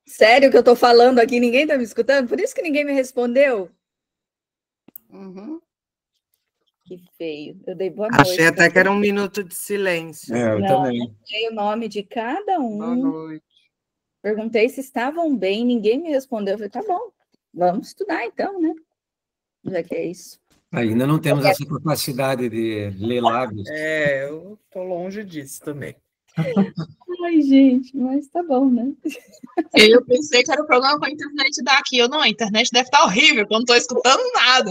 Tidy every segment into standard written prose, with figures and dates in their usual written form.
Sério que eu estou falando aqui, ninguém está me escutando? Por isso que ninguém me respondeu? Uhum. Que feio. Eu dei boa noite. Achei até que era um minuto de silêncio. Eu também. Eu dei o nome de cada um. Boa noite. Perguntei se estavam bem, ninguém me respondeu. Eu falei, tá bom, vamos estudar então, né? Já que é isso. Ainda não temos essa capacidade de ler lábios. Eu tô longe disso também. Ai, gente, mas tá bom, né? Eu pensei que era o problema com a internet daqui. Eu não, a internet deve estar horrível, porque eu não estou escutando nada.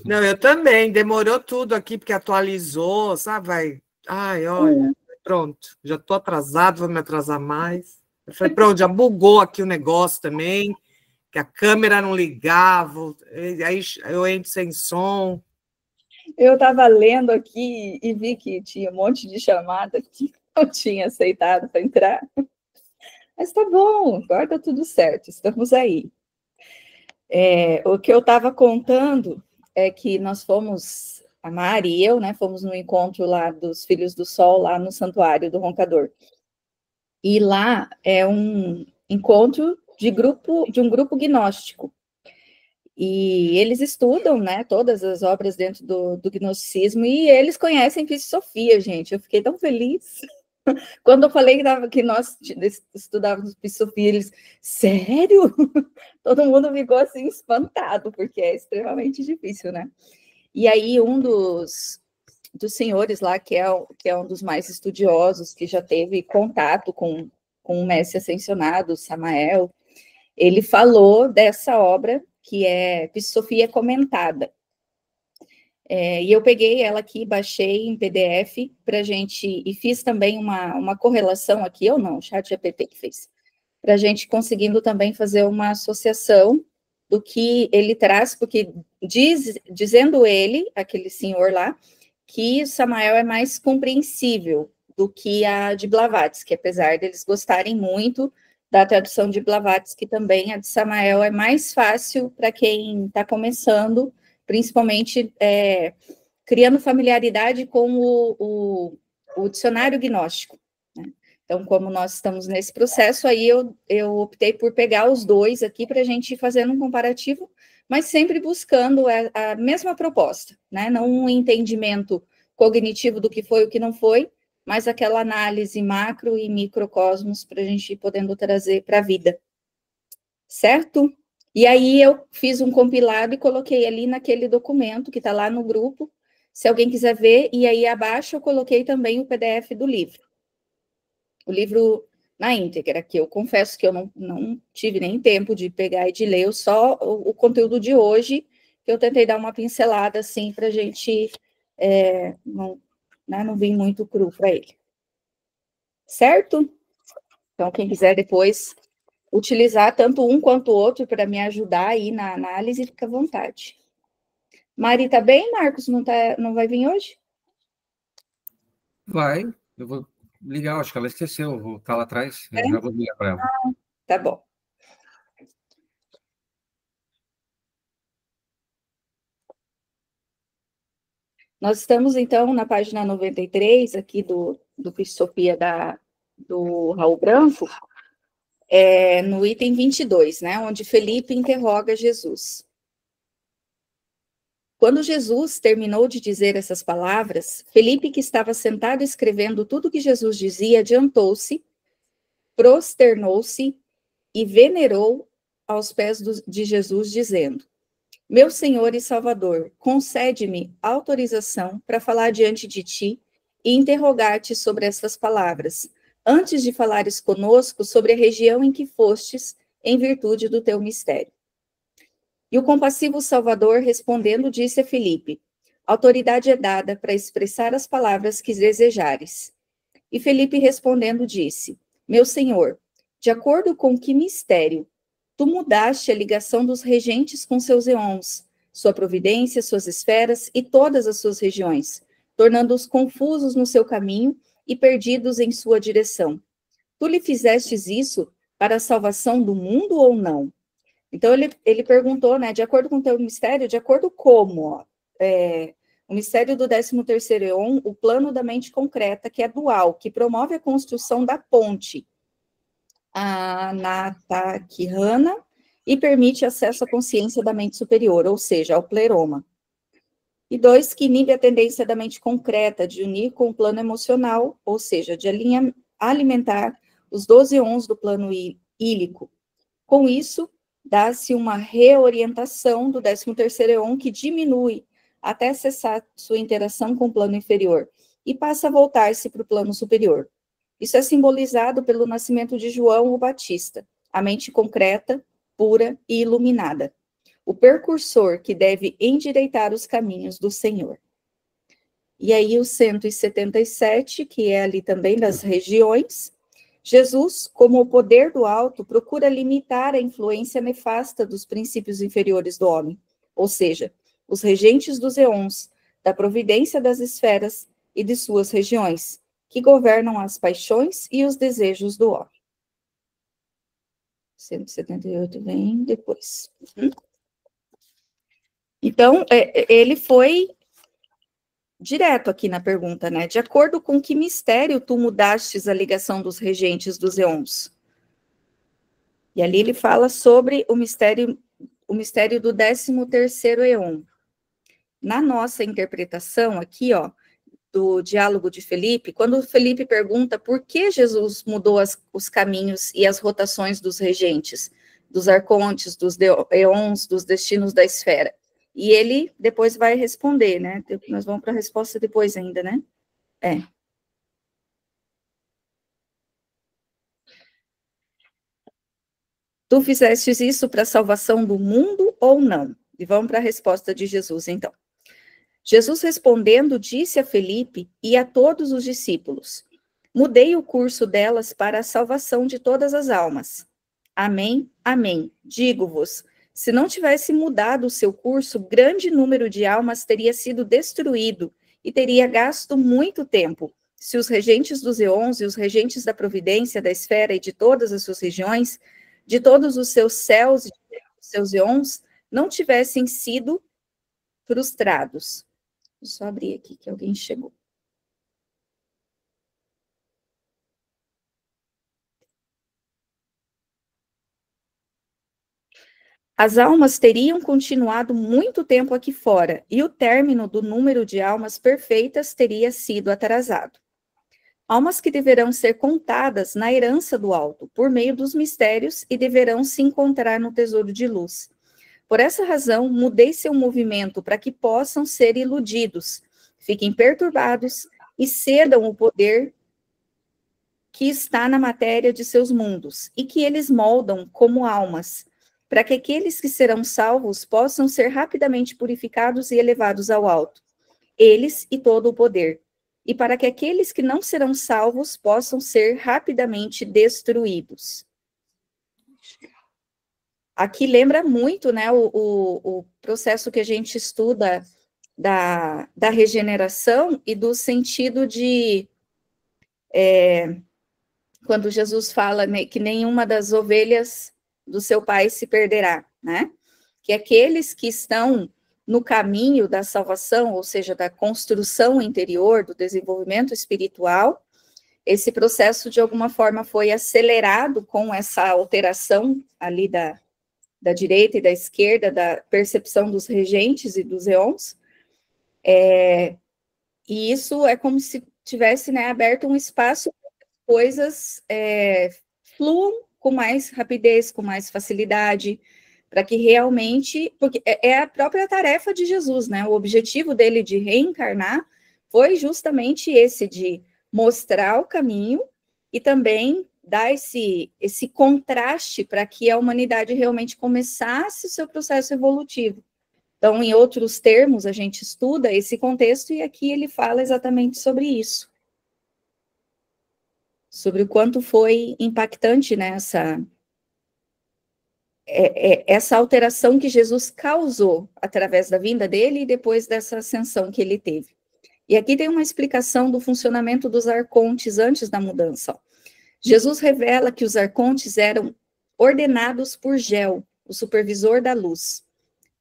Não, eu também. Demorou tudo aqui, porque atualizou, sabe? Ai, olha, pronto. Já estou atrasado, vou me atrasar mais. Eu falei, pronto, já bugou aqui o negócio também, que a câmera não ligava, aí eu entro sem som. Eu estava lendo aqui e vi que tinha um monte de chamada que eu tinha aceitado para entrar. Mas tá bom, agora tá tudo certo, estamos aí. O que eu estava contando é que nós fomos, a Mari e eu, né, fomos no encontro lá dos Filhos do Sol, lá no Santuário do Roncador. E lá é um encontro de um grupo gnóstico. E eles estudam, né, todas as obras dentro do gnosticismo, e eles conhecem Filosofia, gente. Eu fiquei tão feliz. Quando eu falei que nós estudávamos Filosofia, eles, sério? Todo mundo ficou assim espantado, porque é extremamente difícil, né? E aí um dos senhores lá, que é um dos mais estudiosos, que já teve contato com o mestre ascensionado, Samael, ele falou dessa obra, que é Filosofia Comentada. E eu peguei ela aqui, baixei em PDF para a gente, e fiz também uma correlação aqui, ou não, o ChatGPT que fez, para a gente conseguindo também fazer uma associação do que ele traz, porque dizendo ele, aquele senhor lá, que Samael é mais compreensível do que a de Blavatsky, apesar deles gostarem muito da tradução de Blavatsky também, a de Samael é mais fácil para quem está começando, principalmente criando familiaridade com o dicionário gnóstico, né? Então, como nós estamos nesse processo, aí eu optei por pegar os dois aqui para a gente ir fazendo um comparativo, mas sempre buscando a mesma proposta, né? Não um entendimento cognitivo do que foi e o que não foi, mas aquela análise macro e microcosmos para a gente ir podendo trazer para a vida, certo? E aí eu fiz um compilado e coloquei ali naquele documento que está lá no grupo, se alguém quiser ver, e aí abaixo eu coloquei também o PDF do livro. O livro na íntegra, que eu confesso que eu não tive nem tempo de pegar e de ler, só o conteúdo de hoje, que eu tentei dar uma pincelada, assim, para a gente não vir muito cru para ele. Certo? Então, quem quiser depois utilizar tanto um quanto o outro para me ajudar aí na análise, fica à vontade. Mari, tá bem? Marcos não vai vir hoje? Vai, eu vou ligar, acho que ela esqueceu, eu vou estar lá atrás, eu já vou ligar para ela. Tá bom. Nós estamos, então, na página 93, aqui do Filosofia do Raul Branco, no item 22, né, onde Felipe interroga Jesus. Quando Jesus terminou de dizer essas palavras, Felipe, que estava sentado escrevendo tudo que Jesus dizia, adiantou-se, prosternou-se e venerou aos pés de Jesus, dizendo: Meu Senhor e Salvador, concede-me autorização para falar diante de ti e interrogar-te sobre essas palavras, antes de falares conosco sobre a região em que fostes, em virtude do teu mistério. E o compassivo Salvador, respondendo, disse a Felipe: Autoridade é dada para expressar as palavras que desejares. E Felipe, respondendo, disse: Meu Senhor, de acordo com que mistério tu mudaste a ligação dos regentes com seus eons, sua providência, suas esferas e todas as suas regiões, tornando-os confusos no seu caminho e perdidos em sua direção. Tu lhe fizestes isso para a salvação do mundo ou não? Então, ele perguntou, né, de acordo com o teu mistério, de acordo como? O mistério do 13º Eon, o plano da mente concreta, que é dual, que promove a construção da ponte a Natakirana e permite acesso à consciência da mente superior, ou seja, ao pleroma. E 2, que inibe a tendência da mente concreta de unir com o plano emocional, ou seja, de alimentar os 12 ons do plano ílico. Com isso, dá-se uma reorientação do 13º éon que diminui até cessar sua interação com o plano inferior e passa a voltar-se para o plano superior. Isso é simbolizado pelo nascimento de João o Batista, a mente concreta, pura e iluminada, o precursor que deve endireitar os caminhos do Senhor. E aí o 177, que é ali também das regiões, Jesus, como o poder do alto, procura limitar a influência nefasta dos princípios inferiores do homem, ou seja, os regentes dos eons, da providência das esferas e de suas regiões, que governam as paixões e os desejos do homem. 178 vem depois. Então, ele foi direto aqui na pergunta, né? De acordo com que mistério tu mudastes a ligação dos regentes dos eons? E ali ele fala sobre o mistério do 13º eon. Na nossa interpretação aqui, ó, do diálogo de Felipe, quando Felipe pergunta por que Jesus mudou os caminhos e as rotações dos regentes, dos arcontes, dos eons, dos destinos da esfera. E ele depois vai responder, né? Nós vamos para a resposta depois ainda, né? Tu fizestes isso para a salvação do mundo ou não? E vamos para a resposta de Jesus, então. Jesus respondendo, disse a Felipe e a todos os discípulos: mudei o curso delas para a salvação de todas as almas. Amém, amém. Digo-vos, se não tivesse mudado o seu curso, grande número de almas teria sido destruído e teria gasto muito tempo, se os regentes dos eons e os regentes da providência, da esfera e de todas as suas regiões, de todos os seus céus e seus eons, não tivessem sido frustrados. Vou só abrir aqui, que alguém chegou. As almas teriam continuado muito tempo aqui fora, e o término do número de almas perfeitas teria sido atrasado. Almas que deverão ser contadas na herança do alto, por meio dos mistérios, e deverão se encontrar no tesouro de luz. Por essa razão, mudei seu movimento para que possam ser iludidos, fiquem perturbados e cedam o poder que está na matéria de seus mundos, e que eles moldam como almas, para que aqueles que serão salvos possam ser rapidamente purificados e elevados ao alto, eles e todo o poder, e para que aqueles que não serão salvos possam ser rapidamente destruídos. Aqui lembra muito, né, o processo que a gente estuda da regeneração e do sentido de... quando Jesus fala que nenhuma das ovelhas do seu pai se perderá, né? Que aqueles que estão no caminho da salvação, ou seja, da construção interior, do desenvolvimento espiritual, esse processo, de alguma forma, foi acelerado com essa alteração ali da direita e da esquerda, da percepção dos regentes e dos eons, e isso é como se tivesse, né, aberto um espaço para que as coisas fluam com mais rapidez, com mais facilidade, para que realmente, porque é a própria tarefa de Jesus, né? O objetivo dele de reencarnar foi justamente esse, de mostrar o caminho e também dar esse contraste para que a humanidade realmente começasse o seu processo evolutivo. Então, em outros termos, a gente estuda esse contexto e aqui ele fala exatamente sobre isso. Sobre o quanto foi impactante, né, essa alteração que Jesus causou através da vinda dele e depois dessa ascensão que ele teve. E aqui tem uma explicação do funcionamento dos arcontes antes da mudança. Jesus revela que os arcontes eram ordenados por Gel, o supervisor da luz.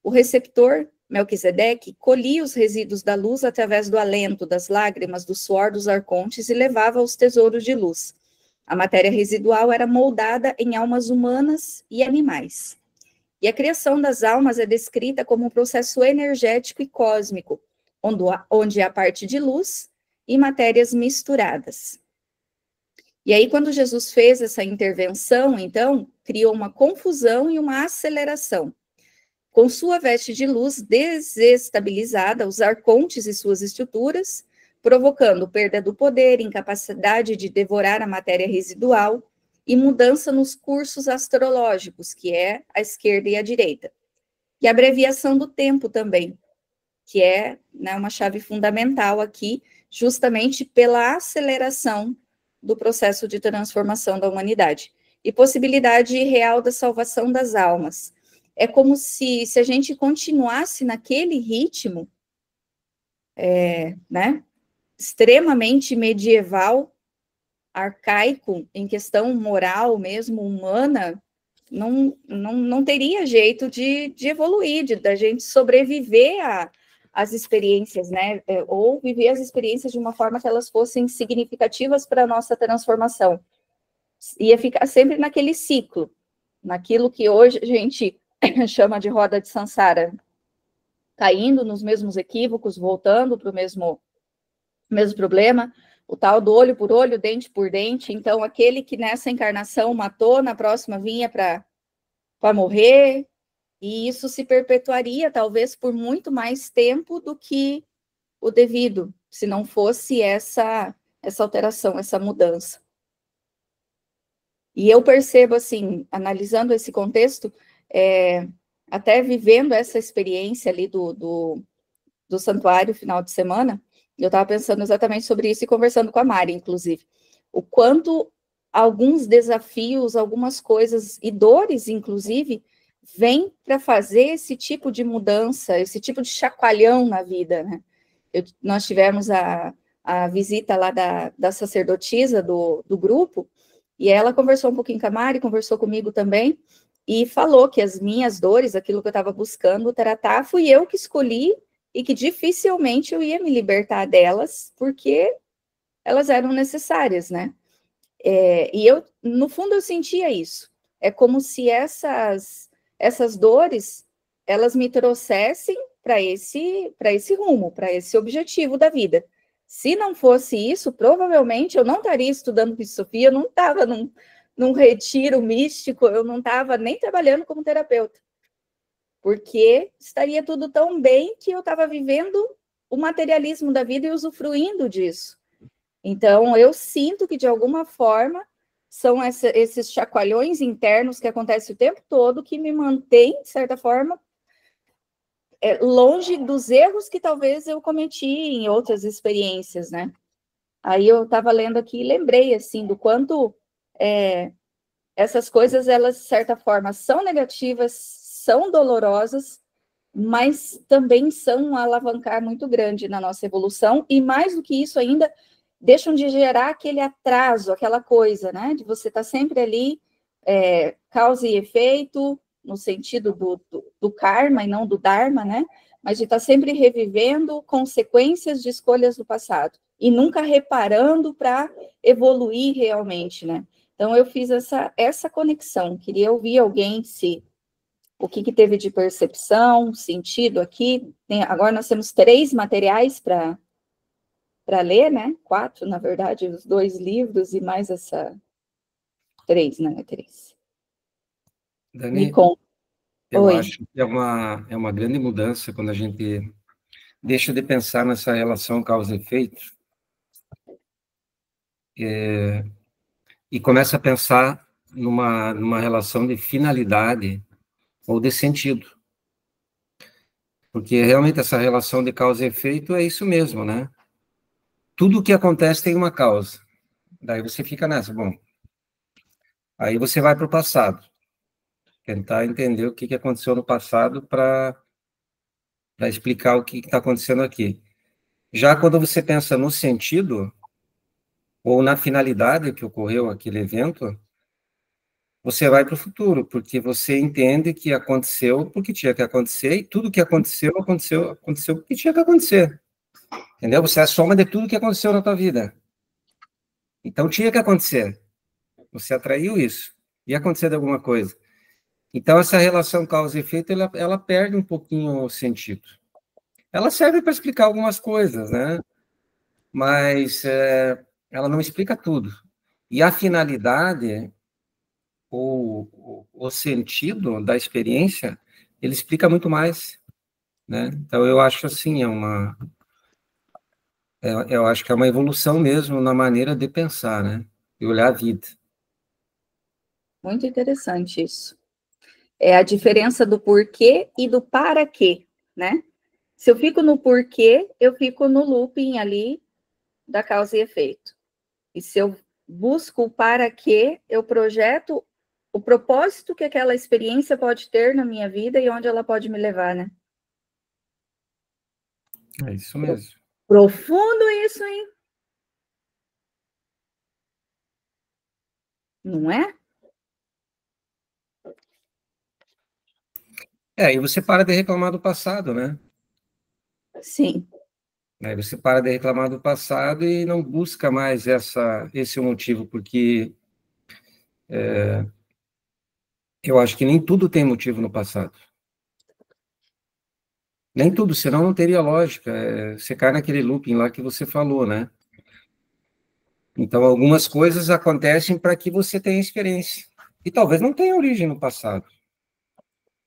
O receptor, Melquisedeque, colhia os resíduos da luz através do alento, das lágrimas, do suor dos arcontes e levava aos tesouros de luz. A matéria residual era moldada em almas humanas e animais. E a criação das almas é descrita como um processo energético e cósmico, onde há parte de luz e matérias misturadas. E aí, quando Jesus fez essa intervenção, então, criou uma confusão e uma aceleração. Com sua veste de luz desestabilizada, os arcontes e suas estruturas, provocando perda do poder, incapacidade de devorar a matéria residual e mudança nos cursos astrológicos, que é a esquerda e a direita. E a abreviação do tempo também, que é, né, uma chave fundamental aqui, justamente pela aceleração do processo de transformação da humanidade. E possibilidade real da salvação das almas. É como se a gente continuasse naquele ritmo, né, extremamente medieval, arcaico, em questão moral mesmo, humana, não teria jeito de evoluir, da gente sobreviver às experiências, né? Ou viver as experiências de uma forma que elas fossem significativas para a nossa transformação. Ia ficar sempre naquele ciclo, naquilo que hoje a gente chama de roda de Sansara, caindo nos mesmos equívocos, voltando para o mesmo problema, o tal do olho por olho, dente por dente. Então, aquele que nessa encarnação matou, na próxima vinha para morrer, e isso se perpetuaria, talvez, por muito mais tempo do que o devido, se não fosse essa alteração, essa mudança. E eu percebo, assim, analisando esse contexto, até vivendo essa experiência ali do santuário final de semana, eu estava pensando exatamente sobre isso e conversando com a Mari, inclusive, o quanto alguns desafios, algumas coisas e dores, inclusive, vêm para fazer esse tipo de mudança, esse tipo de chacoalhão na vida, né? Nós tivemos a visita lá da sacerdotisa do grupo, e ela conversou um pouquinho com a Mari, conversou comigo também, e falou que as minhas dores, aquilo que eu estava buscando tratar, fui eu que escolhi, e que dificilmente eu ia me libertar delas, porque elas eram necessárias, né? E eu, no fundo, eu sentia isso. É como se essas dores, elas me trouxessem para esse rumo, para esse objetivo da vida. Se não fosse isso, provavelmente eu não estaria estudando filosofia, eu não estava num retiro místico, eu não estava nem trabalhando como terapeuta. Porque estaria tudo tão bem que eu estava vivendo o materialismo da vida e usufruindo disso. Então, eu sinto que, de alguma forma, são esses chacoalhões internos que acontecem o tempo todo que me mantêm, de certa forma, longe dos erros que talvez eu cometi em outras experiências, né? Aí eu estava lendo aqui e lembrei, assim, do quanto essas coisas, elas, de certa forma, são negativas, são dolorosas, mas também são um alavancar muito grande na nossa evolução, e mais do que isso ainda, deixam de gerar aquele atraso, aquela coisa, né, de você estar sempre ali, causa e efeito, no sentido do karma e não do dharma, né, mas de estar sempre revivendo consequências de escolhas do passado, e nunca reparando para evoluir realmente, né. Então, eu fiz essa conexão, queria ouvir alguém o que teve de percepção, sentido aqui. Agora nós temos 3 materiais para ler, né? 4, na verdade, os 2 livros e mais essa 3, né? 3. Dani, eu acho que é uma grande mudança quando a gente deixa de pensar nessa relação causa e efeito e começa a pensar numa relação de finalidade ou de sentido. Porque realmente essa relação de causa e efeito é isso mesmo, né? Tudo o que acontece tem uma causa. Daí você fica nessa, bom. Aí você vai para o passado. Tentar entender o que aconteceu no passado para explicar o que está acontecendo aqui. Já quando você pensa no sentido, ou na finalidade que ocorreu aquele evento, você vai para o futuro, porque você entende que aconteceu porque tinha que acontecer, e tudo que aconteceu porque tinha que acontecer. Entendeu? Você é a soma de tudo que aconteceu na tua vida. Então, tinha que acontecer. Você atraiu isso. Ia acontecer alguma coisa. Então, essa relação causa e efeito, ela perde um pouquinho o sentido. Ela serve para explicar algumas coisas, né? Mas ela não explica tudo. E a finalidade, o sentido da experiência, ele explica muito mais, né? Então, eu acho assim, eu acho que é uma evolução mesmo na maneira de pensar, né? E olhar a vida. Muito interessante isso. É a diferença do porquê e do para quê, né? Se eu fico no porquê, eu fico no looping ali da causa e efeito. E se eu busco o para quê, eu projeto o propósito que aquela experiência pode ter na minha vida e onde ela pode me levar, né? É isso mesmo. Profundo isso, hein? Não é? E você para de reclamar do passado, né? Sim. Aí você para de reclamar do passado e não busca mais esse motivo, porque eu acho que nem tudo tem motivo no passado. Nem tudo, senão não teria lógica. Você cai naquele looping lá que você falou, né? Então, algumas coisas acontecem para que você tenha experiência. E talvez não tenha origem no passado.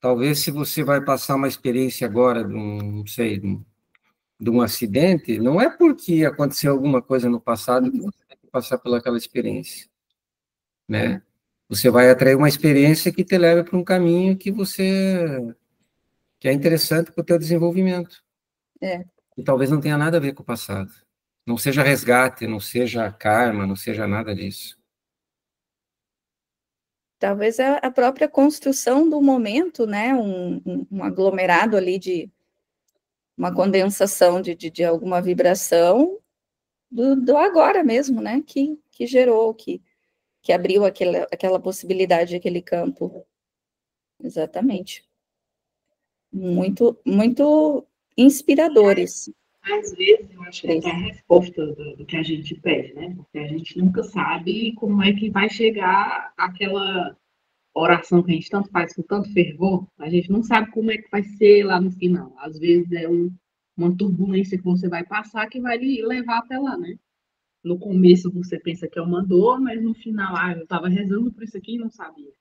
Talvez, se você vai passar uma experiência agora não sei, de um acidente, não é porque aconteceu alguma coisa no passado que você tem que passar pelaquela experiência, né? Você vai atrair uma experiência que te leva para um caminho que é interessante para o teu desenvolvimento. E talvez não tenha nada a ver com o passado. Não seja resgate, não seja karma, não seja nada disso. Talvez a própria construção do momento, né? Um aglomerado ali de uma condensação de alguma vibração do agora mesmo, né? Que gerou, que abriu aquela possibilidade, aquele campo. Exatamente. Muito, muito inspiradores. Às vezes, eu acho que até a resposta do que a gente pede, né? Porque a gente nunca sabe como é que vai chegar aquela oração que a gente tanto faz com tanto fervor, a gente não sabe como é que vai ser lá no final. Às vezes é uma turbulência que você vai passar que vai lhe levar até lá, né? No começo você pensa que é uma dor, mas no final, eu estava rezando por isso aqui e não sabia.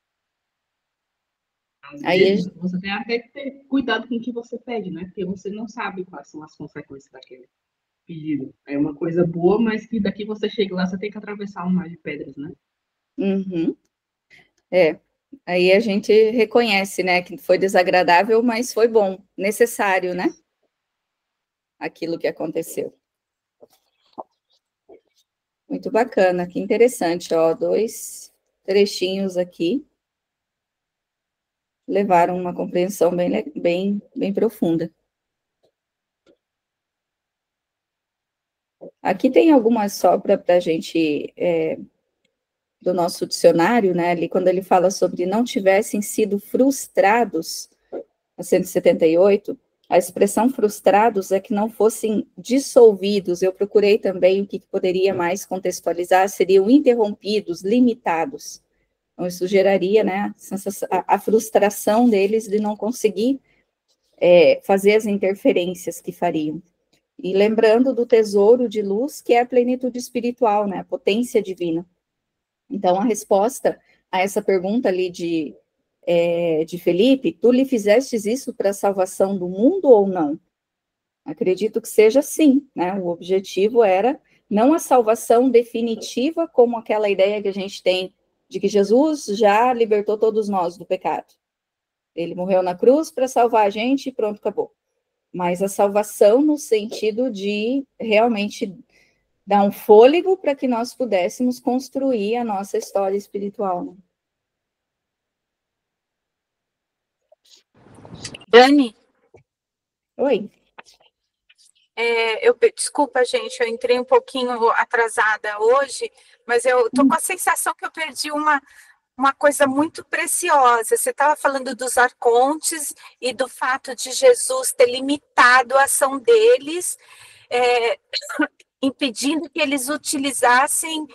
Às vezes, você tem até que ter cuidado com o que você pede, né? Porque você não sabe quais são as consequências daquele pedido. É uma coisa boa, mas que daqui você chega lá, você tem que atravessar um mar de pedras, né? Uhum. Aí a gente reconhece, né, que foi desagradável, mas foi bom, necessário, né? Aquilo que aconteceu. Muito bacana, que interessante, ó, 2 trechinhos aqui levaram uma compreensão bem profunda. Aqui tem algumas só para a gente, do nosso dicionário, né, ali quando ele fala sobre não tivessem sido frustrados, a 178, a expressão frustrados é que não fossem dissolvidos. Eu procurei também o que poderia mais contextualizar, seriam interrompidos, limitados. Então, isso geraria, né, a frustração deles de não conseguir fazer as interferências que fariam. E lembrando do tesouro de luz, que é a plenitude espiritual, né, a potência divina. Então, a resposta a essa pergunta ali de Felipe, tu lhe fizestes isso para a salvação do mundo ou não? Acredito que seja sim, né? O objetivo era não a salvação definitiva, como aquela ideia que a gente tem de que Jesus já libertou todos nós do pecado. Ele morreu na cruz para salvar a gente e pronto, acabou. Mas a salvação no sentido de realmente dar um fôlego para que nós pudéssemos construir a nossa história espiritual, né? Dani? Oi. Desculpa, gente, eu entrei um pouquinho atrasada hoje, mas eu estou com a sensação que eu perdi uma coisa muito preciosa. Você estava falando dos arcontes e do fato de Jesus ter limitado a ação deles, impedindo que eles utilizassem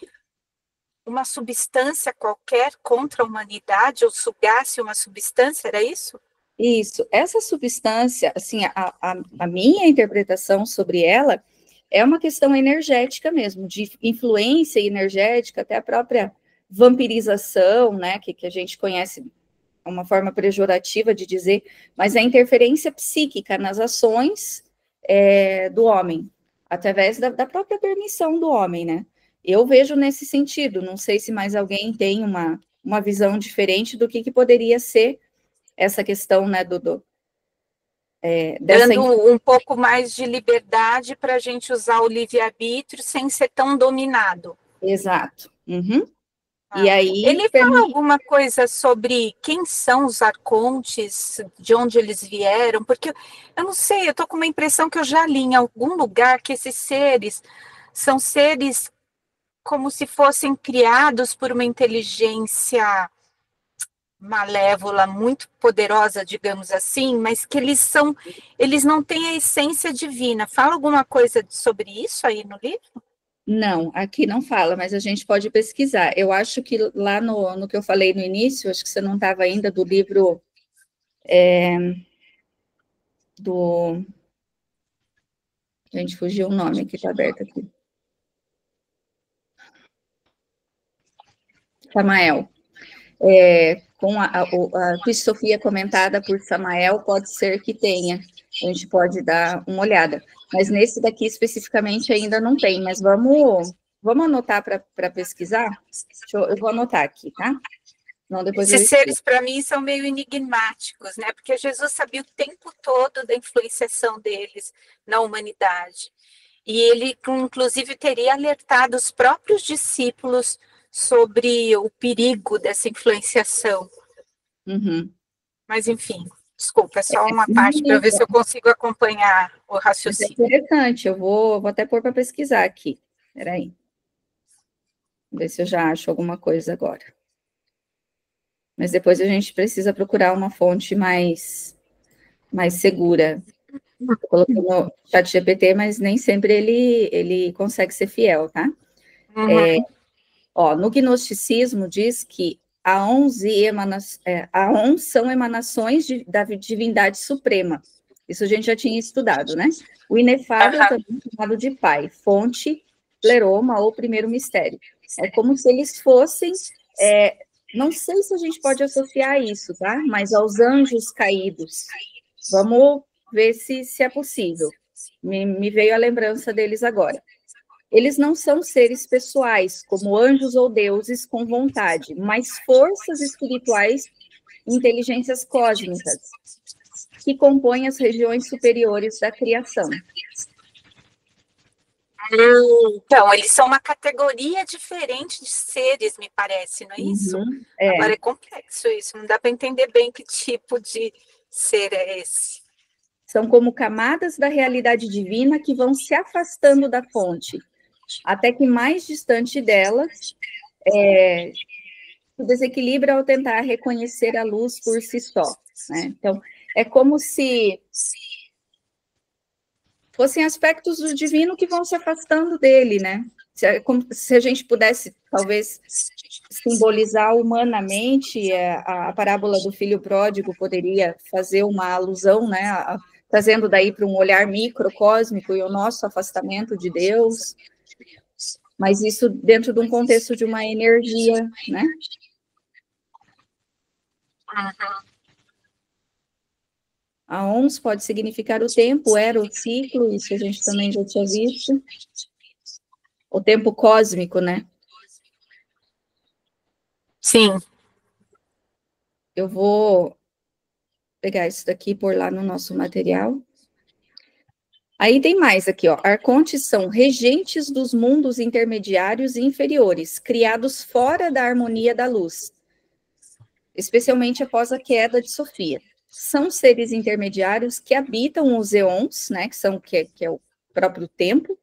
uma substância qualquer contra a humanidade, ou sugasse uma substância, era isso? Isso, essa substância, assim, a minha interpretação sobre ela é uma questão energética mesmo, de influência energética, até a própria vampirização, né, que a gente conhece, uma forma pejorativa de dizer, mas a interferência psíquica nas ações do homem, através da própria permissão do homem, né? Eu vejo nesse sentido, não sei se mais alguém tem uma visão diferente do que poderia ser essa questão, né, dando um pouco mais de liberdade para a gente usar o livre-arbítrio sem ser tão dominado. Exato. Uhum. E aí, ele fala alguma coisa sobre quem são os arcontes, de onde eles vieram? Porque eu não sei, eu estou com uma impressão que eu já li em algum lugar que esses seres são seres como se fossem criados por uma inteligência malévola, muito poderosa, digamos assim, mas que eles não têm a essência divina. Fala alguma coisa sobre isso aí no livro? Não, aqui não fala, mas a gente pode pesquisar. Eu acho que lá no que eu falei no início, acho que você não estava ainda, do livro do... Gente, fugiu o nome aqui, está aberto aqui. Samael. Com a Cristofia comentada por Samael, pode ser que tenha. A gente pode dar uma olhada. Mas nesse daqui especificamente ainda não tem, mas vamos anotar para pesquisar? Eu vou anotar aqui, tá? Não, depois esses seres, para mim, são meio enigmáticos, né? Porque Jesus sabia o tempo todo da influenciação deles na humanidade. E ele, inclusive, teria alertado os próprios discípulos sobre o perigo dessa influenciação. Uhum. Mas, enfim, desculpa, é só uma parte para ver se eu consigo acompanhar o raciocínio. É interessante, eu vou até pôr para pesquisar aqui. Espera aí. Ver se eu já acho alguma coisa agora. Mas depois a gente precisa procurar uma fonte mais segura. Eu coloquei no ChatGPT, mas nem sempre ele consegue ser fiel, tá? Uhum. No gnosticismo diz que aons são emanações da divindade suprema. Isso a gente já tinha estudado, né? O inefável também chamado de pai, fonte, pleroma ou primeiro mistério. É como se eles fossem, não sei se a gente pode associar isso, tá? Mas aos anjos caídos. Vamos ver se é possível. Me veio a lembrança deles agora. Eles não são seres pessoais, como anjos ou deuses com vontade, mas forças espirituais, inteligências cósmicas, que compõem as regiões superiores da criação. Então, eles são uma categoria diferente de seres, me parece, não é isso? Agora é complexo isso, não dá para entender bem que tipo de ser é esse. São como camadas da realidade divina que vão se afastando da fonte, até que mais distante delas se desequilibra ao tentar reconhecer a luz por si só, né? Então, é como se fossem aspectos do divino que vão se afastando dele, né? Se a gente pudesse, talvez, simbolizar humanamente, a parábola do filho pródigo poderia fazer uma alusão, né? Trazendo daí para um olhar microcósmico e o nosso afastamento de Deus, mas isso dentro de um contexto de uma energia, né? A ons pode significar o tempo, era o ciclo, isso a gente também já tinha visto. O tempo cósmico, né? Sim. Eu vou pegar isso daqui e pôr lá no nosso material. Aí tem mais aqui, ó. Arcontes são regentes dos mundos intermediários e inferiores, criados fora da harmonia da luz, especialmente após a queda de Sofia. São seres intermediários que habitam os eons, né, que é o próprio tempo,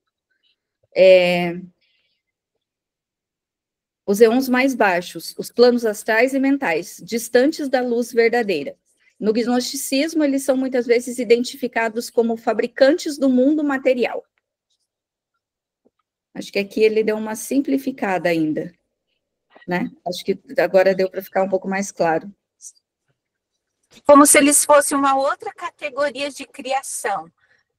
os eons mais baixos, os planos astrais e mentais, distantes da luz verdadeira. No gnosticismo, eles são muitas vezes identificados como fabricantes do mundo material. Acho que aqui ele deu uma simplificada ainda. né? Acho que agora deu para ficar um pouco mais claro. Como se eles fossem uma outra categoria de criação.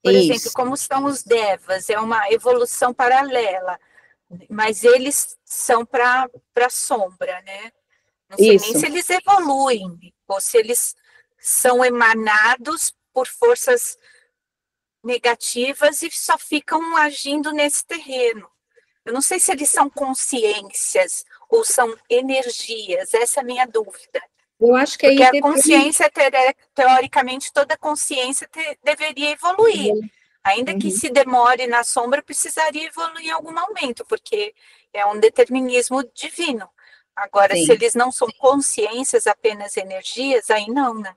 Por exemplo, como são os devas, é uma evolução paralela, mas eles são para a sombra, né? Não sei nem se eles evoluem, ou se eles são emanados por forças negativas e só ficam agindo nesse terreno. Eu não sei se eles são consciências ou são energias, essa é a minha dúvida. Eu acho que porque a consciência, teoricamente, toda consciência deveria evoluir. Ainda que se demore na sombra, precisaria evoluir em algum momento, porque é um determinismo divino. Agora, se eles não são consciências, apenas energias, aí não, né?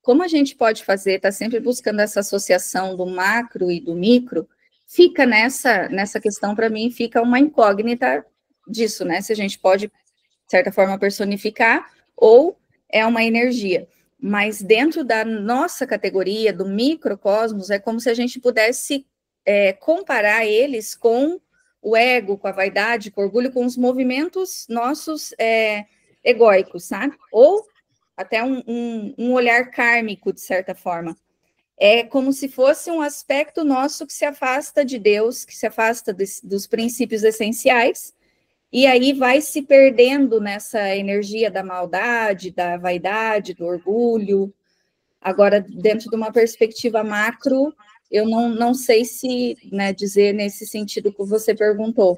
Como a gente pode fazer, está sempre buscando essa associação do macro e do micro, fica nessa questão, para mim, fica uma incógnita disso, né? Se a gente pode, de certa forma, personificar, ou é uma energia. Mas dentro da nossa categoria, do microcosmos, é como se a gente pudesse comparar eles com o ego, com a vaidade, com o orgulho, com os movimentos nossos egóicos, sabe? Ou até um olhar kármico, de certa forma. É como se fosse um aspecto nosso que se afasta de Deus, que se afasta dos princípios essenciais, e aí vai se perdendo nessa energia da maldade, da vaidade, do orgulho. Agora, dentro de uma perspectiva macro, eu não sei se, né, dizer nesse sentido que você perguntou.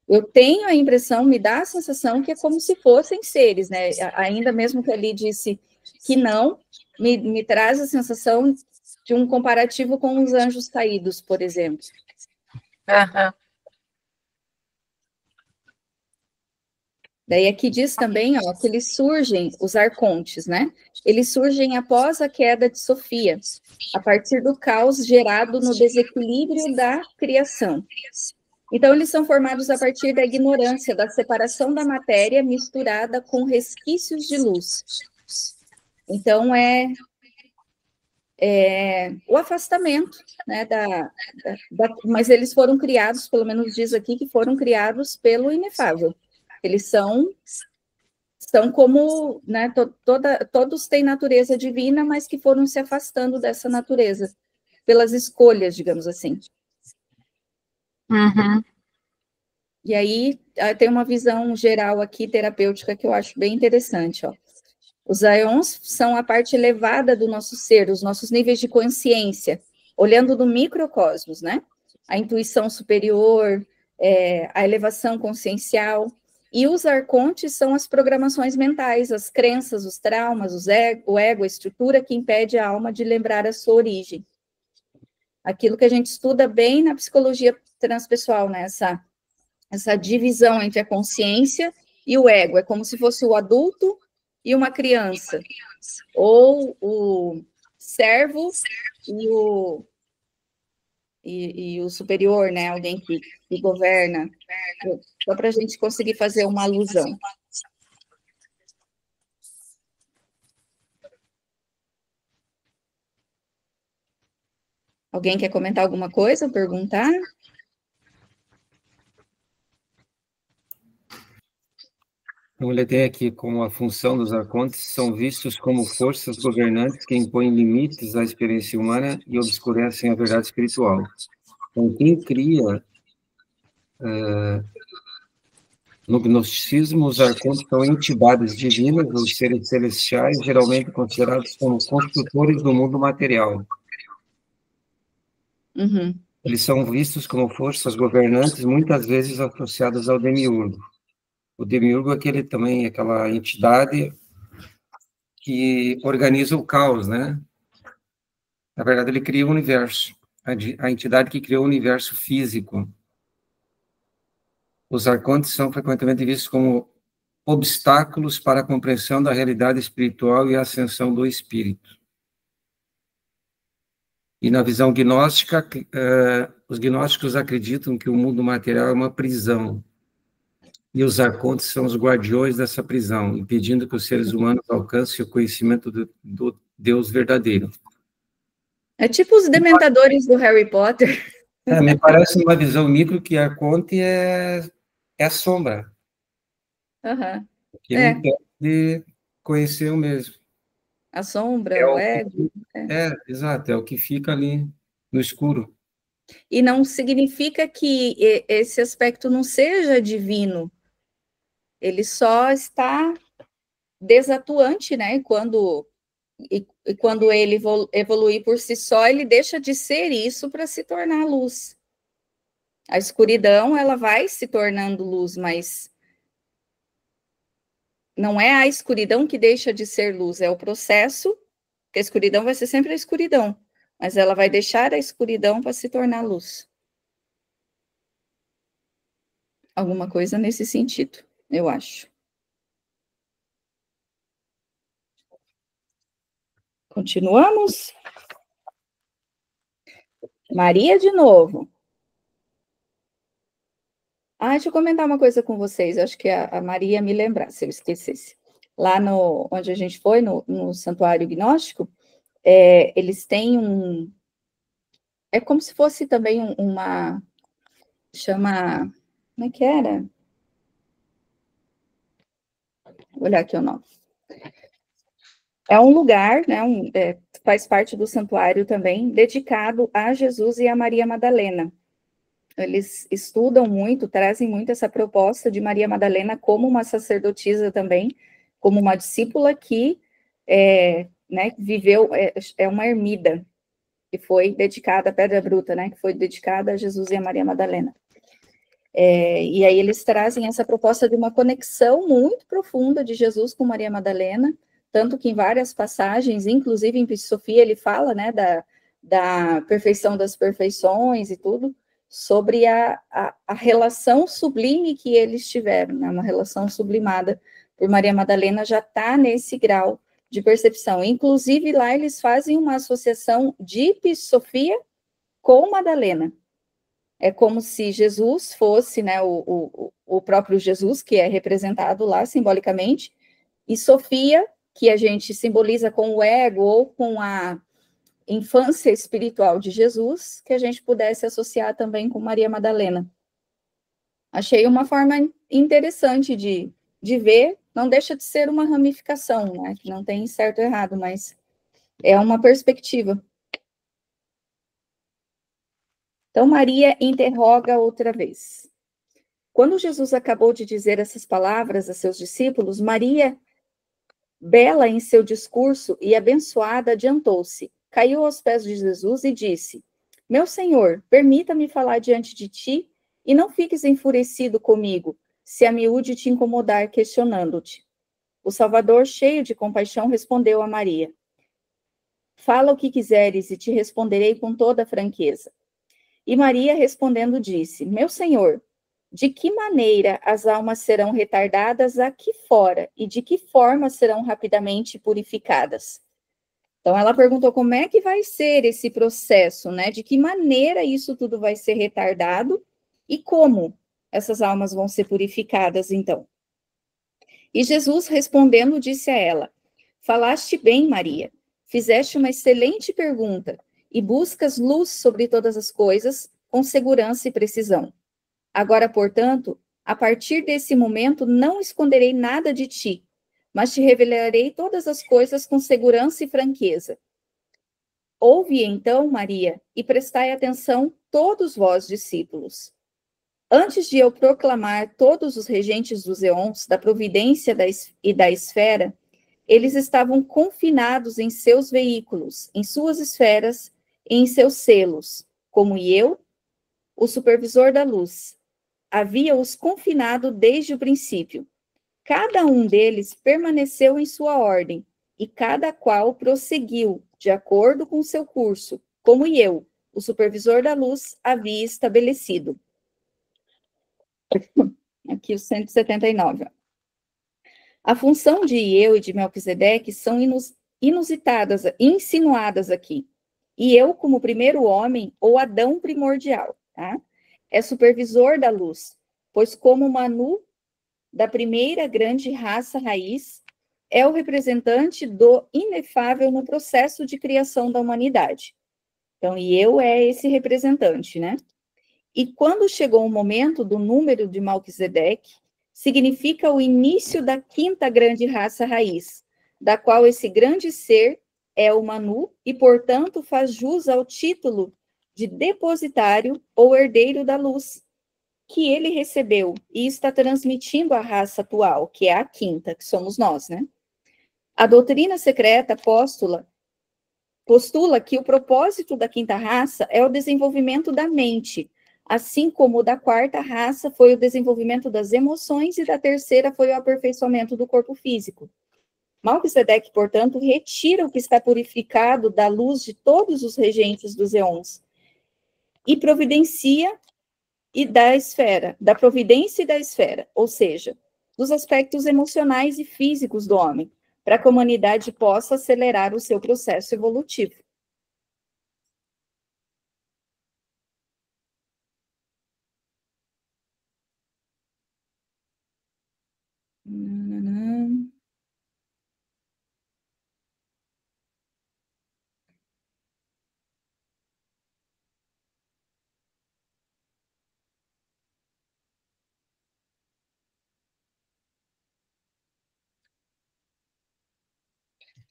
Eu tenho a impressão, me dá a sensação que é como se fossem seres, né? Ainda mesmo que ali disse que não, me traz a sensação de um comparativo com os anjos caídos, por exemplo. Daí aqui diz também, ó, que eles surgem, os arcontes, né? Eles surgem após a queda de Sofia, a partir do caos gerado no desequilíbrio da criação. Então, eles são formados a partir da ignorância, da separação da matéria misturada com resquícios de luz. Então, o afastamento, né, mas eles foram criados, pelo menos diz aqui, que foram criados pelo inefável. Eles são como, né, todos têm natureza divina, mas que foram se afastando dessa natureza, pelas escolhas, digamos assim. E aí, tem uma visão geral aqui, terapêutica, que eu acho bem interessante, ó. Os aeons são a parte elevada do nosso ser, os nossos níveis de consciência, olhando do microcosmos, né? A intuição superior, a elevação consciencial. E os arcontes são as programações mentais, as crenças, os traumas, o ego, a estrutura que impede a alma de lembrar a sua origem. Aquilo que a gente estuda bem na psicologia transpessoal, né? Essa divisão entre a consciência e o ego. É como se fosse o adulto e uma criança. Ou o servo e o superior, né? Alguém que governa. Só para a gente conseguir fazer uma alusão. Alguém quer comentar alguma coisa, perguntar? Então, ele tem aqui como a função dos arcontes são vistos como forças governantes que impõem limites à experiência humana e obscurecem a verdade espiritual. Então, quem cria... no gnosticismo, os arcontes são entidades divinas, os seres celestiais, geralmente considerados como construtores do mundo material. Eles são vistos como forças governantes, muitas vezes associadas ao demiurgo. O demiurgo é aquela entidade que organiza o caos, né? Na verdade, ele cria o universo, a entidade que criou o universo físico. Os arcontes são frequentemente vistos como obstáculos para a compreensão da realidade espiritual e a ascensão do espírito. E na visão gnóstica, os gnósticos acreditam que o mundo material é uma prisão, e os arcontes são os guardiões dessa prisão, impedindo que os seres humanos alcancem o conhecimento do Deus verdadeiro. É tipo os dementadores do Harry Potter. Me parece uma visão micro que arconte é a sombra. Aham. Que não pode conhecer o mesmo. A sombra, É o o ego. exato, é o que fica ali no escuro. E não significa que esse aspecto não seja divino. Ele só está desatuante, né? E quando ele evoluir por si só, ele deixa de ser isso para se tornar luz. A escuridão, ela vai se tornando luz, mas não é a escuridão que deixa de ser luz, é o processo, que a escuridão vai ser sempre a escuridão, mas ela vai deixar a escuridão para se tornar luz. Alguma coisa nesse sentido, eu acho. Continuamos? Maria de novo. Deixa eu comentar uma coisa com vocês. Eu acho que a Maria me lembrar, se eu esquecesse. Lá onde a gente foi, no Santuário Gnóstico, eles têm é como se fosse também uma... Chama... Como é que era? Vou olhar aqui o nome. É um lugar, né? Faz parte do santuário também, dedicado a Jesus e a Maria Madalena. Eles estudam muito, trazem muito essa proposta de Maria Madalena como uma sacerdotisa também, como uma discípula que né, viveu, uma ermida, que foi dedicada à Pedra Bruta, né, que foi dedicada a Jesus e a Maria Madalena. E aí eles trazem essa proposta de uma conexão muito profunda de Jesus com Maria Madalena, tanto que em várias passagens, inclusive em Sofia, ele fala, né, da perfeição das perfeições e tudo, sobre a relação sublime que eles tiveram, né, uma relação sublimada por Maria Madalena, já está nesse grau de percepção. Inclusive, lá eles fazem uma associação de Sofia com Madalena. É como se Jesus fosse, né, o próprio Jesus, que é representado lá simbolicamente, e Sofia, que a gente simboliza com o ego ou com a infância espiritual de Jesus, que a gente pudesse associar também com Maria Madalena. Achei uma forma interessante de ver, não deixa de ser uma ramificação, né, que não tem certo ou errado, mas é uma perspectiva. Então, Maria interroga outra vez. Quando Jesus acabou de dizer essas palavras a seus discípulos, Maria, bela em seu discurso e abençoada, adiantou-se, caiu aos pés de Jesus e disse: Meu Senhor, permita-me falar diante de ti e não fiques enfurecido comigo, se a miúde te incomodar questionando-te. O Salvador, cheio de compaixão, respondeu a Maria: Fala o que quiseres e te responderei com toda franqueza. E Maria, respondendo, disse: Meu Senhor, de que maneira as almas serão retardadas aqui fora e de que forma serão rapidamente purificadas? Então, ela perguntou como é que vai ser esse processo, né? De que maneira isso tudo vai ser retardado e como essas almas vão ser purificadas, então. E Jesus, respondendo, disse a ela: Falaste bem, Maria, fizeste uma excelente pergunta e buscas luz sobre todas as coisas com segurança e precisão. Agora, portanto, a partir desse momento, não esconderei nada de ti, mas te revelarei todas as coisas com segurança e franqueza. Ouve, então, Maria, e prestai atenção, todos vós, discípulos. Antes de eu proclamar todos os regentes dos eons, da providência e da esfera, eles estavam confinados em seus veículos, em suas esferas e em seus selos, como eu, o supervisor da luz. Havia-os confinado desde o princípio. Cada um deles permaneceu em sua ordem, e cada qual prosseguiu, de acordo com seu curso, como eu, o supervisor da luz, havia estabelecido. Aqui o 179. A função de eu e de Melquisedeque são inusitadas, insinuadas aqui. E eu, como primeiro homem, ou Adão primordial, tá? É supervisor da luz, pois como Manu, da primeira grande raça raiz, é o representante do inefável no processo de criação da humanidade. Então, e eu é esse representante, né? E quando chegou o momento do número de Melquisedeque, significa o início da quinta grande raça raiz, da qual esse grande ser é o Manu e, portanto, faz jus ao título de depositário ou herdeiro da luz, que ele recebeu e está transmitindo à raça atual, que é a quinta, que somos nós, né? A doutrina secreta postula que o propósito da quinta raça é o desenvolvimento da mente, assim como o da quarta raça foi o desenvolvimento das emoções e da terceira foi o aperfeiçoamento do corpo físico. Melquisedeque, portanto, retira o que está purificado da luz de todos os regentes dos eons e providencia e da esfera, da providência e da esfera, ou seja, dos aspectos emocionais e físicos do homem, para que a humanidade possa acelerar o seu processo evolutivo.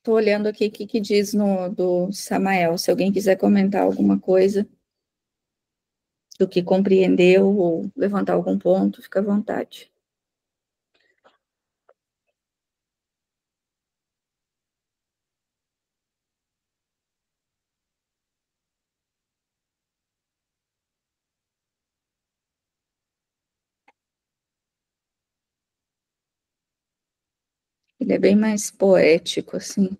Estou olhando aqui o que diz do Samael. Se alguém quiser comentar alguma coisa do que compreendeu ou levantar algum ponto, fica à vontade. Ele é bem mais poético, assim.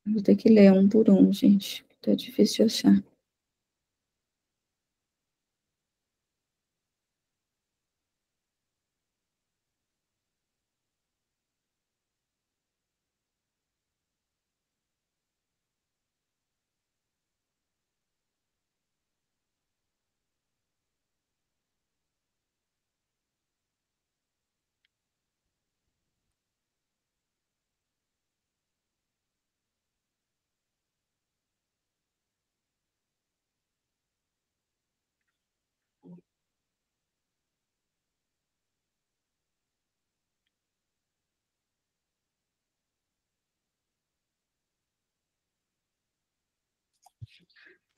Vou ter que ler um por um, gente. Tá difícil de achar.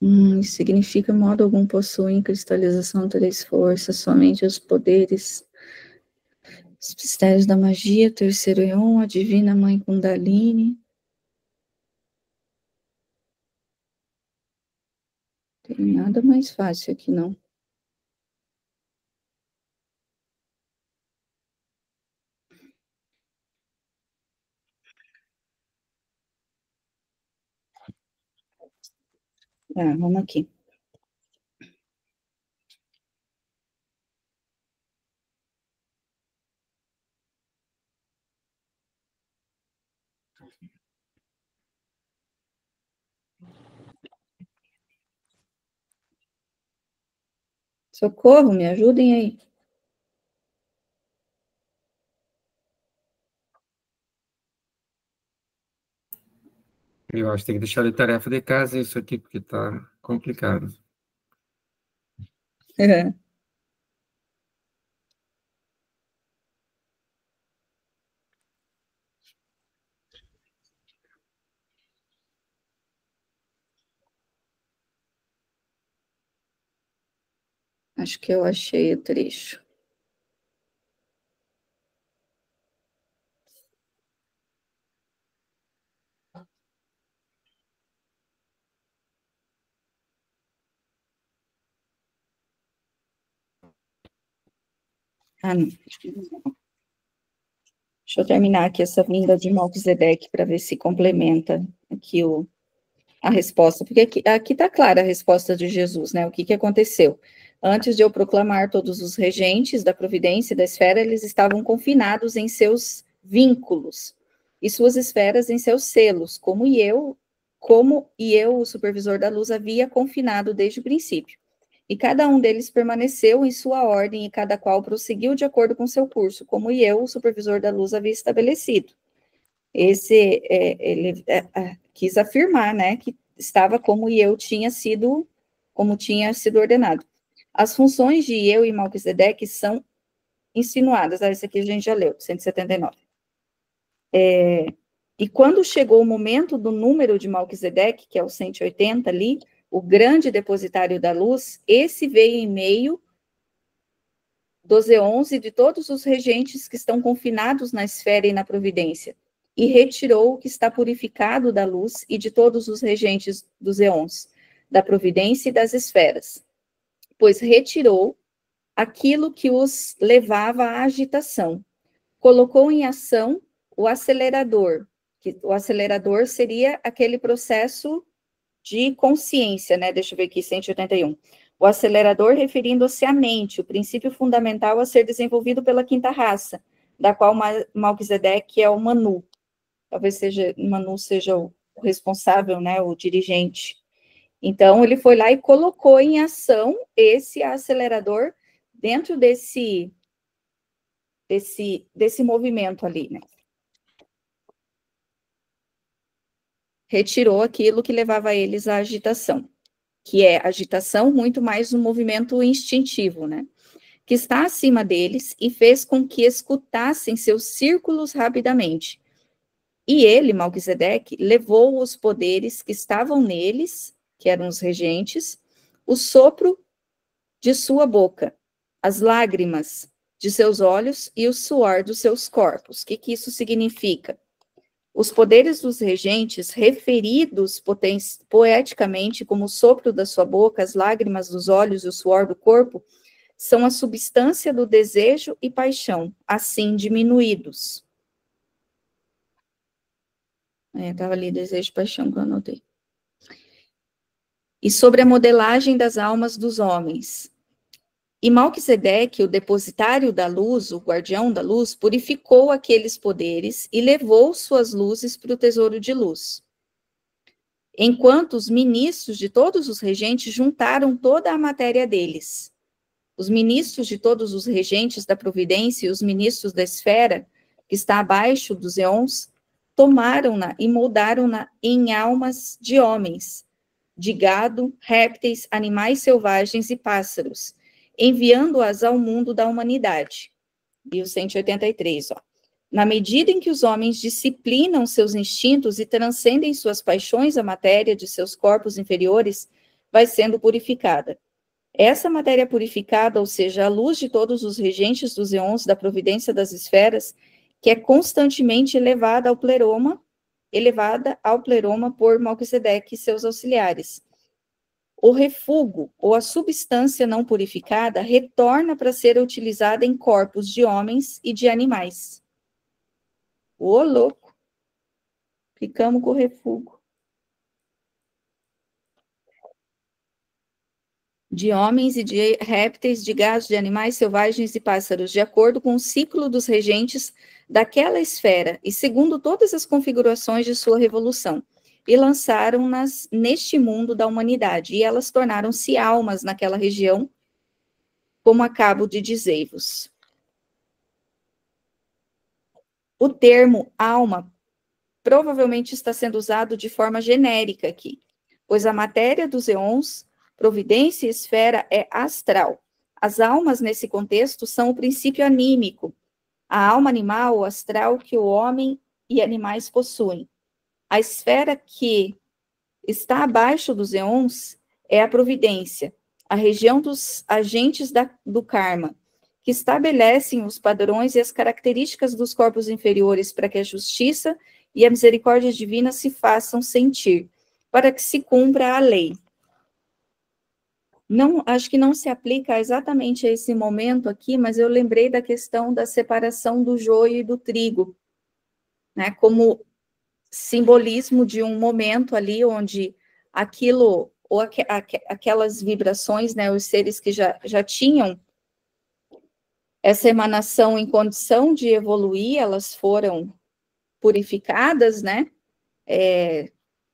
Isso significa modo algum possuem cristalização três forças, somente os poderes, os mistérios da magia, terceiro Eon, a divina mãe Kundalini. Tem nada mais fácil aqui, não. Vamos aqui. Socorro, me ajudem aí. Eu acho que tem que deixar de tarefa de casa isso aqui, porque está complicado. Acho que eu achei o trecho. Não. Deixa eu terminar aqui essa vinda de Melquisedeque para ver se complementa aqui o a resposta, porque aqui está clara a resposta de Jesus, né? O que aconteceu? Antes de eu proclamar todos os regentes da providência e da esfera, eles estavam confinados em seus vínculos, e suas esferas em seus selos, como eu, o supervisor da luz, havia confinado desde o princípio. E cada um deles permaneceu em sua ordem, e cada qual prosseguiu de acordo com seu curso, como eu, o supervisor da luz, havia estabelecido. Ele quis afirmar, né, que estava como tinha sido ordenado. As funções de eu e Malquisedeque são insinuadas, esse aqui a gente já leu, 179. E quando chegou o momento do número de Malquisedeque, que é o 180 ali, o grande depositário da luz, esse veio em meio dos eons e de todos os regentes que estão confinados na esfera e na providência, e retirou o que está purificado da luz e de todos os regentes dos eons, da providência e das esferas, pois retirou aquilo que os levava à agitação, colocou em ação o acelerador, que o acelerador seria aquele processo de consciência, né? Deixa eu ver aqui, 181. O acelerador referindo-se à mente, o princípio fundamental a ser desenvolvido pela quinta raça, da qual Malquisedeque é o Manu. Talvez Manu seja o responsável, né? O dirigente. Então, ele foi lá e colocou em ação esse acelerador dentro desse movimento ali, né? Retirou aquilo que levava eles à agitação, que é agitação muito mais um movimento instintivo, né? Que está acima deles e fez com que escutassem seus círculos rapidamente. E ele, Malquisedeque, levou os poderes que estavam neles, que eram os regentes, o sopro de sua boca, as lágrimas de seus olhos e o suor dos seus corpos. O que isso significa? Os poderes dos regentes, referidos poeticamente como o sopro da sua boca, as lágrimas dos olhos e o suor do corpo, são a substância do desejo e paixão, assim diminuídos. Estava ali, desejo e paixão, que eu anotei. E sobre a modelagem das almas dos homens. E Malquisedeque, o depositário da luz, o guardião da luz, purificou aqueles poderes e levou suas luzes para o tesouro de luz. Enquanto os ministros de todos os regentes juntaram toda a matéria deles. Os ministros de todos os regentes da providência e os ministros da esfera, que está abaixo dos eons, tomaram-na e moldaram-na em almas de homens, de gado, répteis, animais selvagens e pássaros, enviando-as ao mundo da humanidade. E o 183, ó. Na medida em que os homens disciplinam seus instintos e transcendem suas paixões, a matéria de seus corpos inferiores vai sendo purificada. Essa matéria purificada, ou seja, a luz de todos os regentes dos eons da providência das esferas, que é constantemente elevada ao pleroma por Malquisedeque e seus auxiliares. O refúgio, ou a substância não purificada, retorna para ser utilizada em corpos de homens e de animais. Ô, louco! Ficamos com o refúgio. De homens e de répteis, de gados, de animais selvagens e pássaros, de acordo com o ciclo dos regentes daquela esfera e segundo todas as configurações de sua revolução. E lançaram-nas neste mundo da humanidade, e elas tornaram-se almas naquela região, como acabo de dizer-vos. O termo alma provavelmente está sendo usado de forma genérica aqui, pois a matéria dos eons, providência e esfera é astral. As almas, nesse contexto, são o princípio anímico, a alma animal, o astral que o homem e animais possuem. A esfera que está abaixo dos eons é a providência, a região dos agentes do karma, que estabelecem os padrões e as características dos corpos inferiores para que a justiça e a misericórdia divina se façam sentir, para que se cumpra a lei. Não, acho que não se aplica exatamente a esse momento aqui, mas eu lembrei da questão da separação do joio e do trigo, né, como simbolismo de um momento ali onde aquilo, ou aquelas vibrações, né, os seres que já tinham essa emanação em condição de evoluir, elas foram purificadas, né,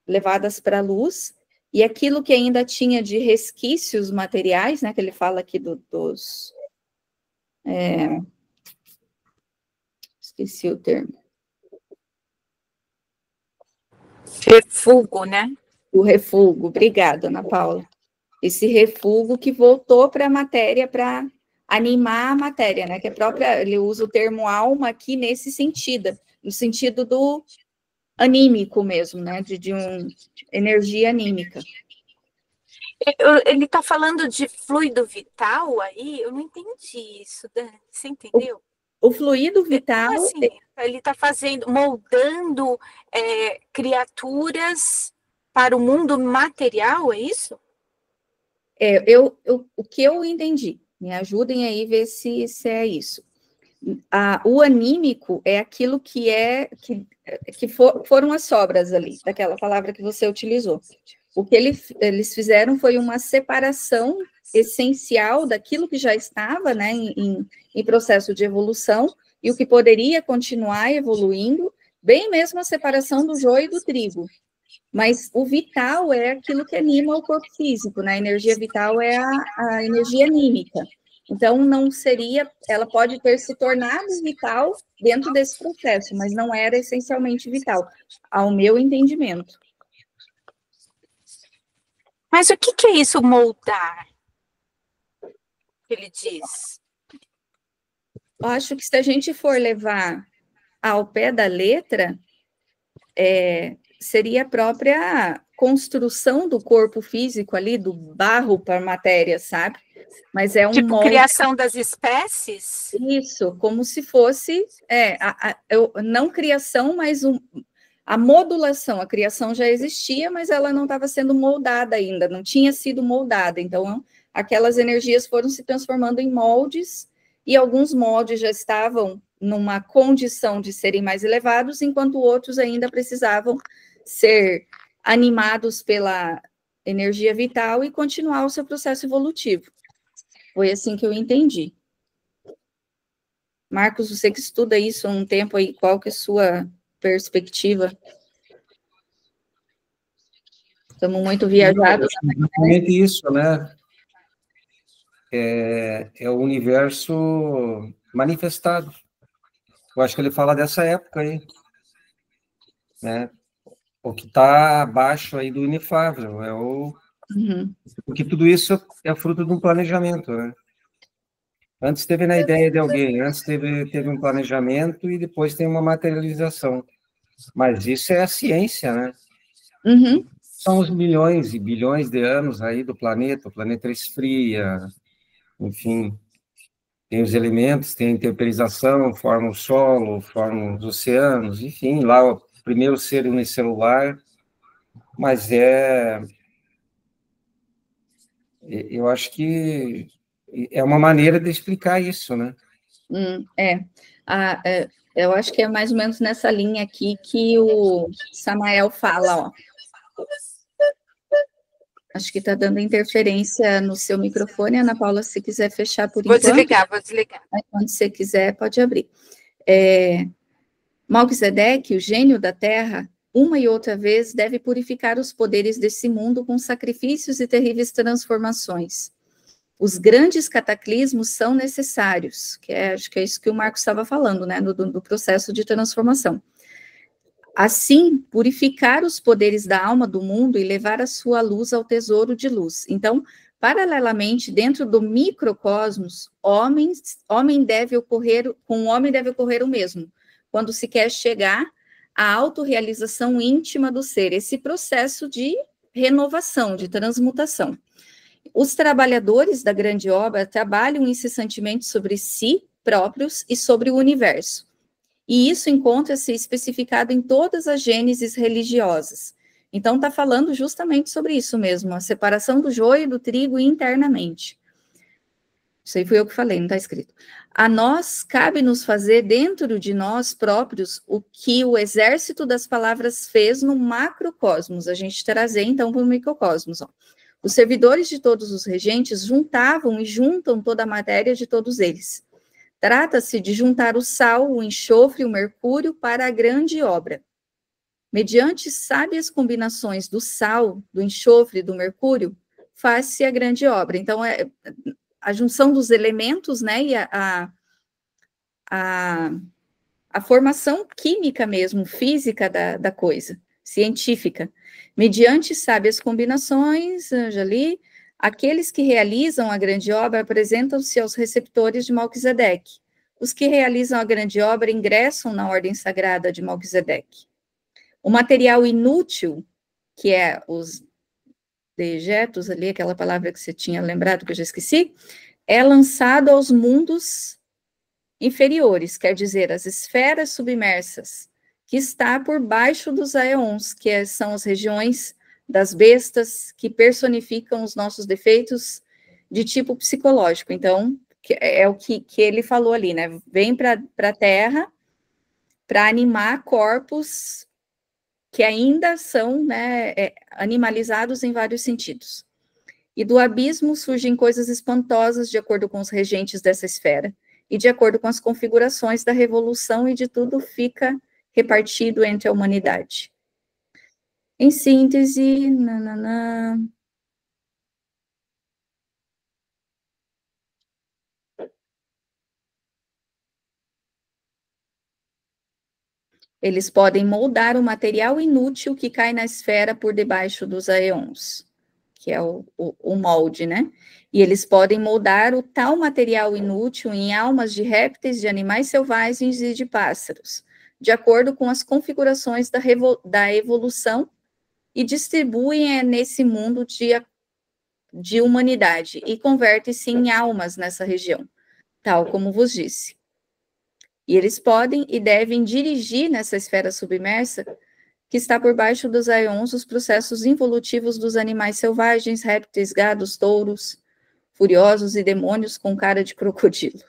levadas para a luz, e aquilo que ainda tinha de resquícios materiais, né, que ele fala aqui dos... esqueci o termo. Refúgio, né? O refúgio, obrigada, Ana Paula. Esse refúgio que voltou para a matéria, para animar a matéria, né? Que é própria, ele usa o termo alma aqui nesse sentido, no sentido do anímico mesmo, né? De uma energia anímica. Ele está falando de fluido vital aí? Eu não entendi isso, Dani. Você entendeu? O fluido vital... Como assim? Ele está moldando criaturas para o mundo material, é isso? O que eu entendi, me ajudem aí a ver se é isso. O anímico é aquilo que foram as sobras ali, daquela palavra que você utilizou. O que eles fizeram foi uma separação essencial daquilo que já estava, né, em processo de evolução, e o que poderia continuar evoluindo, bem mesmo a separação do joio e do trigo. Mas o vital é aquilo que anima o corpo físico, né? A energia vital é a energia anímica. Então, não seria, ela pode ter se tornado vital dentro desse processo, mas não era essencialmente vital, ao meu entendimento. Mas o que é isso, moldar? Que ele diz? Eu acho que se a gente for levar ao pé da letra, seria a própria construção do corpo físico ali, do barro para a matéria, sabe? Mas é um tipo molde... criação das espécies? Isso, como se fosse, não criação, mas a modulação. A criação já existia, mas ela não estava sendo moldada ainda, não tinha sido moldada. Então, aquelas energias foram se transformando em moldes, e alguns moldes já estavam numa condição de serem mais elevados, enquanto outros ainda precisavam ser animados pela energia vital e continuar o seu processo evolutivo. Foi assim que eu entendi. Marcos, você que estuda isso há um tempo aí, qual que é a sua perspectiva? Estamos muito viajados. Exatamente isso, né? É o universo manifestado. Eu acho que ele fala dessa época aí, né? O que está abaixo aí do inefável, porque tudo isso é fruto de um planejamento, né? Antes teve na ideia de alguém, antes teve um planejamento e depois tem uma materialização. Mas isso é a ciência, né? Uhum. São os milhões e bilhões de anos aí do planeta, o planeta esfria, enfim, tem os elementos, tem a intemperização, forma o solo, forma os oceanos, enfim, lá o primeiro ser unicelular, mas eu acho que é uma maneira de explicar isso, né? Eu acho que é mais ou menos nessa linha aqui que o Samael fala, ó. Acho que está dando interferência no seu microfone, Ana Paula, se quiser fechar por enquanto. Vou desligar. Aí, quando você quiser, pode abrir. Melquisedeque, o gênio da terra, uma e outra vez deve purificar os poderes desse mundo com sacrifícios e terríveis transformações. Os grandes cataclismos são necessários, acho que é isso que o Marcos estava falando, né, do processo de transformação. Assim, purificar os poderes da alma do mundo e levar a sua luz ao tesouro de luz. Então, paralelamente, dentro do microcosmos, com o homem deve ocorrer o mesmo, quando se quer chegar à autorrealização íntima do ser, esse processo de renovação, de transmutação. Os trabalhadores da grande obra trabalham incessantemente sobre si próprios e sobre o universo. E isso encontra-se especificado em todas as gêneses religiosas. Então, está falando justamente sobre isso mesmo, a separação do joio e do trigo internamente. Isso aí fui eu que falei, não está escrito. A nós cabe-nos fazer dentro de nós próprios o que o exército das palavras fez no macrocosmos. A gente trazer, então, para o microcosmos. Ó. Os servidores de todos os regentes juntavam e juntam toda a matéria de todos eles. Trata-se de juntar o sal, o enxofre e o mercúrio para a grande obra. Mediante sábias combinações do sal, do enxofre e do mercúrio, faz-se a grande obra. Então, a junção dos elementos, né, e a formação química mesmo, física da coisa, científica. Mediante sábias combinações, já li, aqueles que realizam a grande obra apresentam-se aos receptores de Melquisedeque. Os que realizam a grande obra ingressam na ordem sagrada de Melquisedeque. O material inútil, que é os dejetos ali, aquela palavra que você tinha lembrado, que eu já esqueci, é lançado aos mundos inferiores, quer dizer, as esferas submersas, que está por baixo dos aeons, que são as regiões das bestas que personificam os nossos defeitos de tipo psicológico. Então, é o que ele falou ali, né? Vem para a Terra para animar corpos que ainda são, né, animalizados em vários sentidos. E do abismo surgem coisas espantosas de acordo com os regentes dessa esfera, e de acordo com as configurações da revolução, e de tudo fica repartido entre a humanidade. Em síntese, eles podem moldar o material inútil que cai na esfera por debaixo dos aeons, que é o molde, né? E eles podem moldar o tal material inútil em almas de répteis, de animais selvagens e de pássaros, de acordo com as configurações da evolução, e distribuem nesse mundo de humanidade, e converte-se em almas nessa região, tal como vos disse. E eles podem e devem dirigir nessa esfera submersa, que está por baixo dos aeons, os processos involutivos dos animais selvagens, répteis, gados, touros, furiosos e demônios com cara de crocodilo.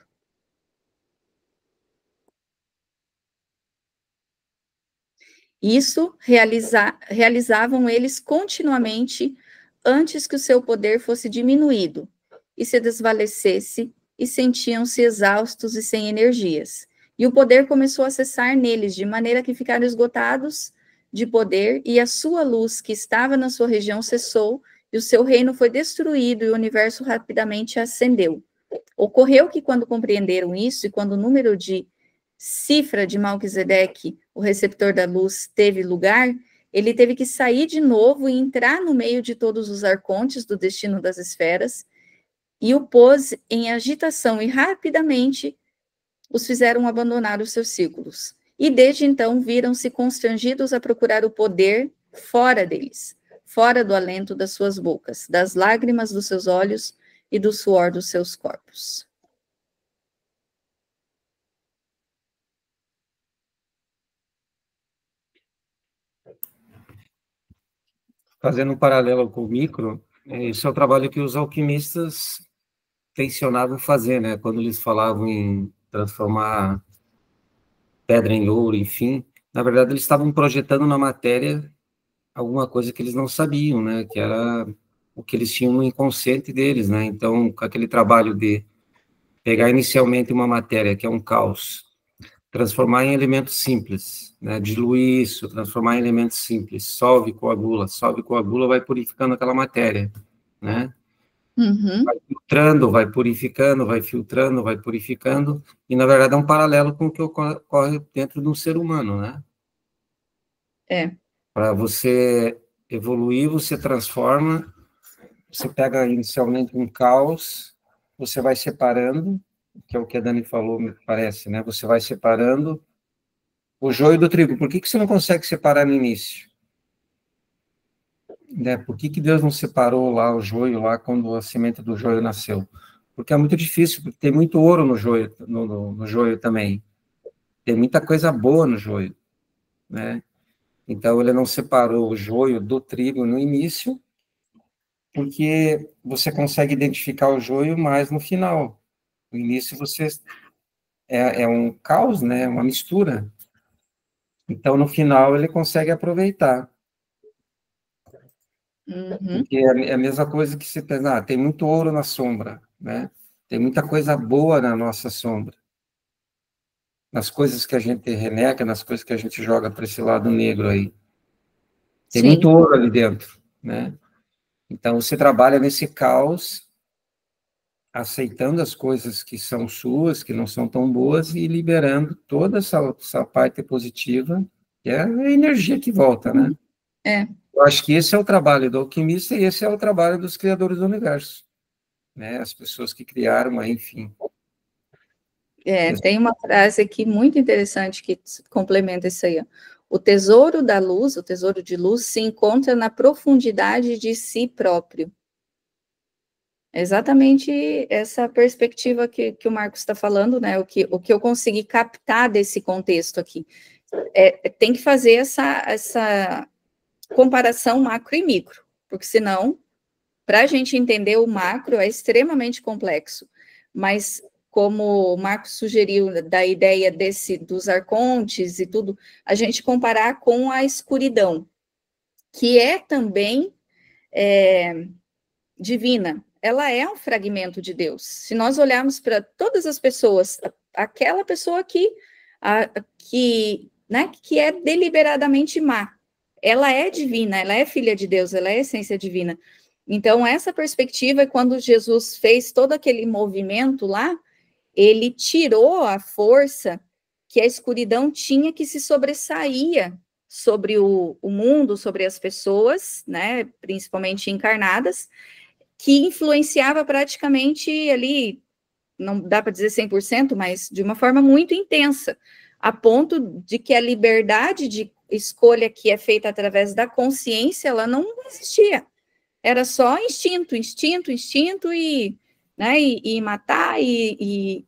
Isso realizavam eles continuamente antes que o seu poder fosse diminuído e se desvalecesse, e sentiam-se exaustos e sem energias. E o poder começou a cessar neles, de maneira que ficaram esgotados de poder, e a sua luz que estava na sua região cessou, e o seu reino foi destruído, e o universo rapidamente ascendeu. Ocorreu que, quando compreenderam isso, e quando o número de cifra de Melquisedeque, o receptor da luz, teve lugar, ele teve que sair de novo e entrar no meio de todos os arcontes do destino das esferas, e o pôs em agitação, e rapidamente os fizeram abandonar os seus círculos. E desde então viram-se constrangidos a procurar o poder fora deles, fora do alento das suas bocas, das lágrimas dos seus olhos e do suor dos seus corpos. Fazendo um paralelo com o micro, esse é o trabalho que os alquimistas tensionavam fazer, né? Quando eles falavam em transformar pedra em ouro, enfim, na verdade eles estavam projetando na matéria alguma coisa que eles não sabiam, né? Que era o que eles tinham no inconsciente deles, né? Então, com aquele trabalho de pegar inicialmente uma matéria que é um caos, transformar em elementos simples, né? Diluir isso, transformar em elementos simples, solve, coagula, vai purificando aquela matéria, né? Uhum. Vai filtrando, vai purificando, vai filtrando, vai purificando, e na verdade é um paralelo com o que ocorre dentro de um ser humano, né? Para você evoluir, você transforma, você pega inicialmente um caos, você vai separando, que é o que a Dani falou, me parece, né? Você vai separando o joio do trigo. Por que você não consegue separar no início? Né? Por que Deus não separou lá o joio, lá quando a semente do joio nasceu? Porque é muito difícil, porque tem muito ouro no joio, no joio também. Tem muita coisa boa no joio, né? Então, ele não separou o joio do trigo no início, porque você consegue identificar o joio mais no final, No início você é um caos, né? Uma mistura. Então, no final, ele consegue aproveitar. Uhum. Porque é a mesma coisa que você pensa, tem muito ouro na sombra, né? Tem muita coisa boa na nossa sombra. Nas coisas que a gente renega, nas coisas que a gente joga para esse lado negro aí. Tem Sim. muito ouro ali dentro, né? Então, você trabalha nesse caos, aceitando as coisas que são suas, que não são tão boas, e liberando toda essa parte positiva, que é a energia que volta, né? É. Eu acho que esse é o trabalho do alquimista e esse é o trabalho dos criadores do universo, né? As pessoas que criaram, enfim. Tem uma frase aqui muito interessante que complementa isso aí, ó. O tesouro da luz, o tesouro de luz, se encontra na profundidade de si próprio. É exatamente essa perspectiva que o Marcos está falando, né? O que eu consegui captar desse contexto aqui. Tem que fazer essa comparação macro e micro, porque senão, para a gente entender o macro, é extremamente complexo. Mas, como o Marcos sugeriu, da ideia dos arcontes e tudo, a gente comparar com a escuridão, que é também divina. Ela é um fragmento de Deus. Se nós olharmos para todas as pessoas, aquela pessoa que é deliberadamente má, ela é divina, ela é filha de Deus, ela é essência divina. Então, essa perspectiva é quando Jesus fez todo aquele movimento lá, ele tirou a força que a escuridão tinha, que se sobressaía sobre o mundo, sobre as pessoas, né, principalmente encarnadas, que influenciava praticamente ali, não dá para dizer 100%, mas de uma forma muito intensa, a ponto de que a liberdade de escolha que é feita através da consciência, ela não existia. Era só instinto, né, e matar, e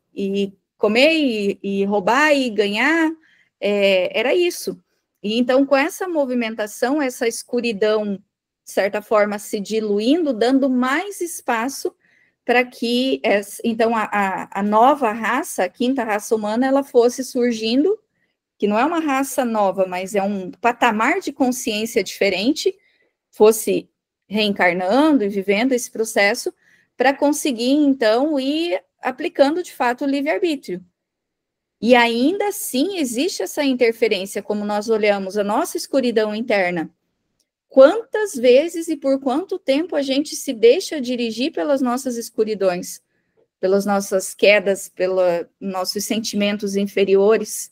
comer, e roubar, e ganhar, era isso. E então, com essa movimentação, essa escuridão, de certa forma, se diluindo, dando mais espaço para que, então, a nova raça, a quinta raça humana, ela fosse surgindo, que não é uma raça nova, mas é um patamar de consciência diferente, fosse reencarnando e vivendo esse processo, para conseguir, então, ir aplicando, de fato, o livre-arbítrio. E ainda assim existe essa interferência, como nós olhamos a nossa escuridão interna. Quantas vezes e por quanto tempo a gente se deixa dirigir pelas nossas escuridões, pelas nossas quedas, pelos nossos sentimentos inferiores,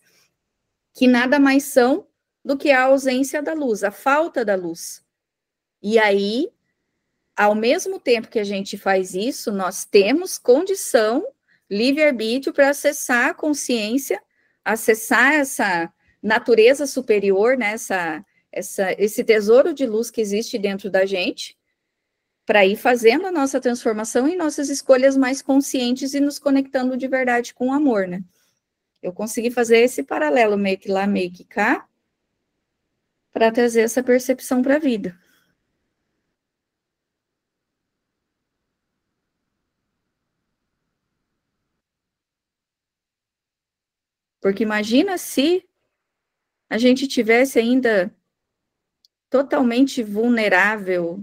que nada mais são do que a ausência da luz, a falta da luz. E aí, ao mesmo tempo que a gente faz isso, nós temos condição, livre-arbítrio, para acessar a consciência, acessar essa natureza superior, né, esse tesouro de luz que existe dentro da gente, para ir fazendo a nossa transformação e nossas escolhas mais conscientes e nos conectando de verdade com o amor, né? Eu consegui fazer esse paralelo, meio que lá, meio que cá, para trazer essa percepção para a vida. Porque imagina se a gente tivesse ainda totalmente vulnerável,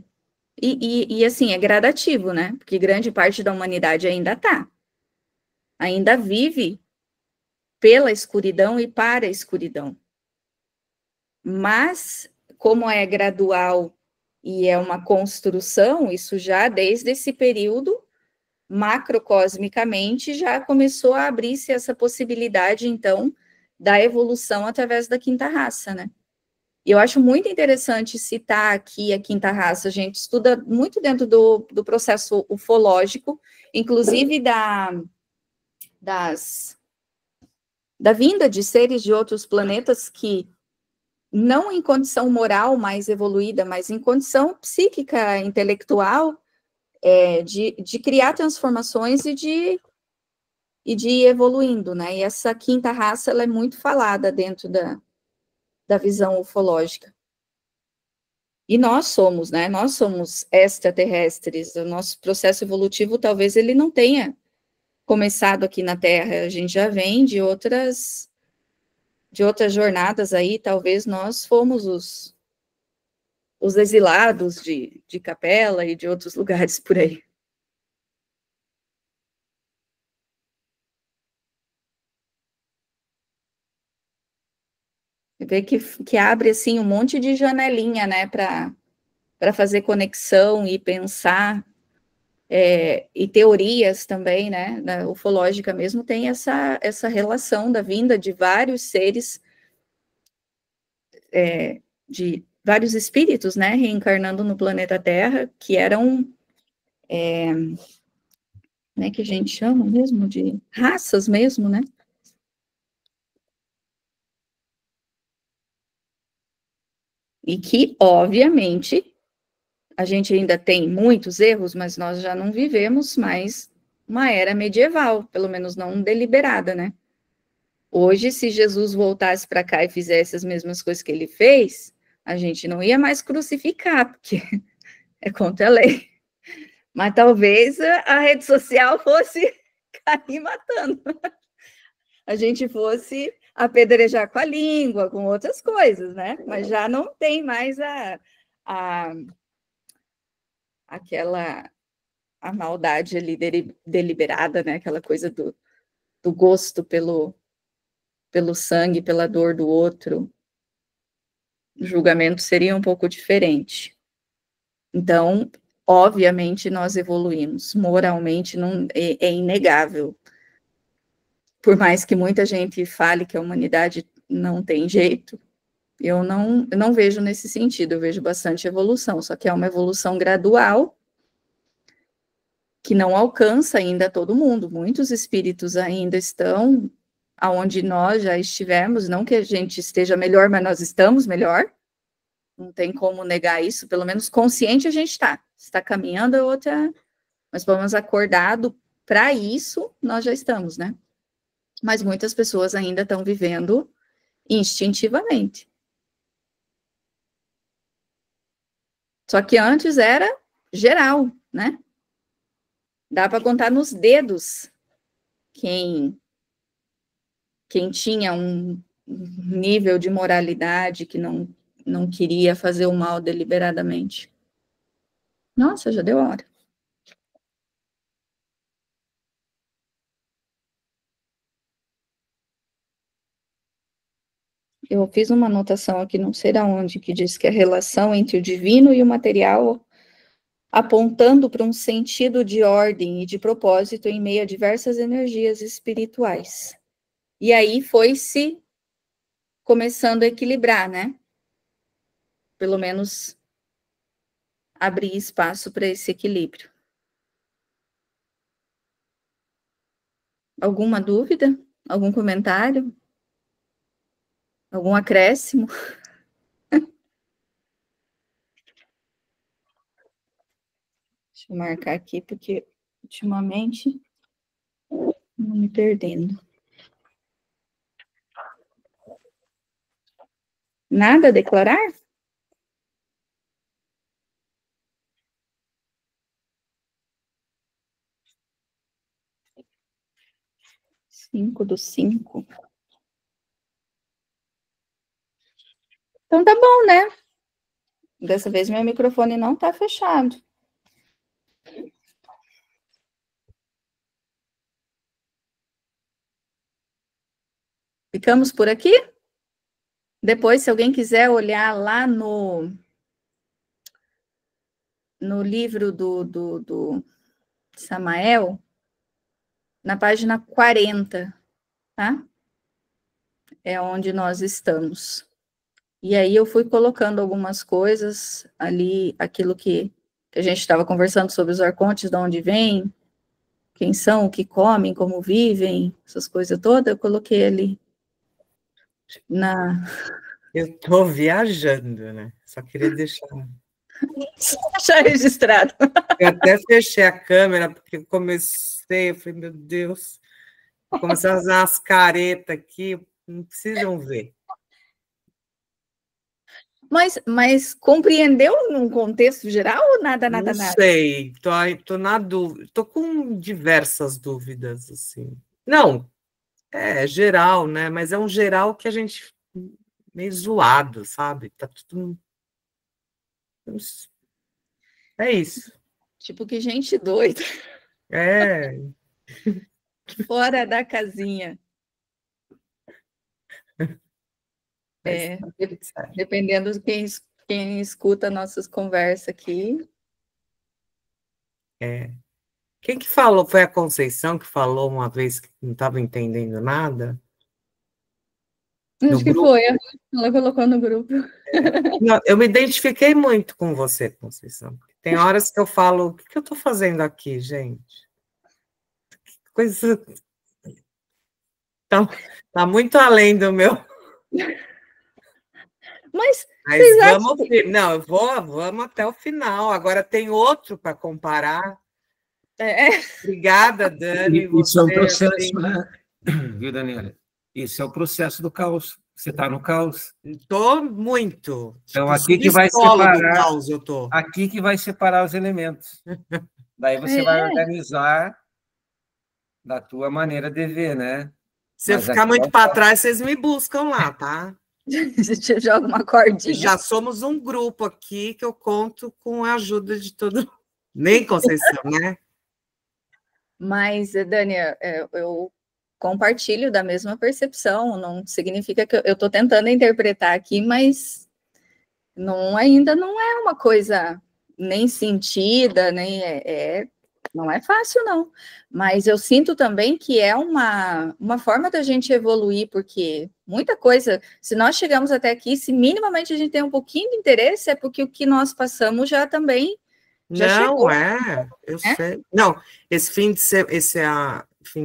e assim, é gradativo, né? Porque grande parte da humanidade ainda vive pela escuridão e para a escuridão. Mas, como é gradual e é uma construção, isso já desde esse período, macrocosmicamente, já começou a abrir-se essa possibilidade, então, da evolução através da quinta raça, né? E eu acho muito interessante citar aqui a quinta raça. A gente estuda muito dentro do processo ufológico, inclusive da vinda de seres de outros planetas que, não em condição moral mais evoluída, mas em condição psíquica, intelectual, de criar transformações e de ir evoluindo, né? E essa quinta raça, ela é muito falada dentro da visão ufológica. E nós somos, né? Nós somos extraterrestres. O nosso processo evolutivo, talvez ele não tenha começado aqui na Terra, a gente já vem de outras jornadas aí, talvez nós fomos os exilados de Capela e de outros lugares por aí. Você vê que abre, assim, um monte de janelinha, né, para fazer conexão e pensar, e teorias também, né, da ufológica mesmo tem essa relação da vinda de vários seres, de vários espíritos, né, reencarnando no planeta Terra, que eram, né, que a gente chama mesmo de raças mesmo, né? E que, obviamente, a gente ainda tem muitos erros, mas nós já não vivemos mais uma era medieval, pelo menos não deliberada, né? Hoje, se Jesus voltasse para cá e fizesse as mesmas coisas que ele fez, a gente não ia mais crucificar, porque é contra a lei. Mas talvez a rede social fosse cair matando. A gente fosse apedrejar com a língua, com outras coisas, né? Mas já não tem mais a maldade ali deliberada, né? Aquela coisa do gosto pelo sangue, pela dor do outro. O julgamento seria um pouco diferente. Então, obviamente, nós evoluímos. Moralmente, não, é inegável. Por mais que muita gente fale que a humanidade não tem jeito, eu não vejo nesse sentido, eu vejo bastante evolução, só que é uma evolução gradual, que não alcança ainda todo mundo. Muitos espíritos ainda estão aonde nós já estivemos, não que a gente esteja melhor, mas nós estamos melhor, não tem como negar isso, pelo menos consciente a gente está caminhando a outra, mas pelo menos acordado para isso, nós já estamos, né? Mas muitas pessoas ainda estão vivendo instintivamente. Só que antes era geral, né? Dá para contar nos dedos quem tinha um nível de moralidade que não queria fazer o mal deliberadamente. Nossa, já deu hora. Eu fiz uma anotação aqui, não sei de onde, que diz que a relação entre o divino e o material, apontando para um sentido de ordem e de propósito em meio a diversas energias espirituais. E aí foi se começando a equilibrar, né? Pelo menos abrir espaço para esse equilíbrio. Alguma dúvida? Algum comentário? Algum acréscimo? Deixa eu marcar aqui, porque ultimamente não me perdendo. Nada a declarar? 5/5. Então tá bom, né? Dessa vez meu microfone não tá fechado. Ficamos por aqui? Depois, se alguém quiser olhar lá no livro do Samael, na página 40, tá? É onde nós estamos. E aí eu fui colocando algumas coisas ali, aquilo que a gente estava conversando sobre os arcontes, de onde vêm, quem são, o que comem, como vivem, essas coisas todas, eu coloquei ali na... Eu estou viajando, né? Só queria deixar registrado. Eu até fechei a câmera, porque eu comecei, eu falei, meu Deus, vou começar a fazer umas caretas aqui, não precisam ver. Mas compreendeu num contexto geral ou nada? Não sei, tô na dúvida, tô com diversas dúvidas, assim. Não, é geral, né? Mas é um geral que a gente meio zoado, sabe? Tá tudo. É isso. Tipo, que gente doida, É. fora da casinha. É, dependendo de quem escuta nossas conversas aqui. É. Quem que falou? Foi a Conceição que falou uma vez que não estava entendendo nada? No Acho que grupo? foi, ela colocou no grupo. Não, eu me identifiquei muito com você, Conceição. Tem horas que eu falo, o que eu estou fazendo aqui, gente? Coisa. Tá muito além do meu. Mas Mas vamos. Não, vamos até o final. Agora tem outro para comparar. Obrigada, Dani. Isso é um você, processo, assim, né? Viu, Daniela? Isso é o processo do caos. Você está no caos. Estou muito. Então, Tipo, aqui que vai subsolo do separar, caos eu tô. aqui que vai separar os elementos. Daí você vai organizar da tua maneira de ver, né? Se eu Mas ficar aqui muito para trás, vocês me buscam lá, tá? Você joga uma cordinha. Já somos um grupo aqui que eu conto com a ajuda de todo. Nem Conceição, né? Mas, Dani, eu compartilho da mesma percepção. Não significa que eu estou tentando interpretar aqui, mas ainda não é uma coisa nem sentida, nem não é fácil, não. Mas eu sinto também que é uma forma da gente evoluir, porque muita coisa, se nós chegamos até aqui, se minimamente a gente tem um pouquinho de interesse, é porque o que nós passamos já também já chegou. Eu sei. Não, esse fim de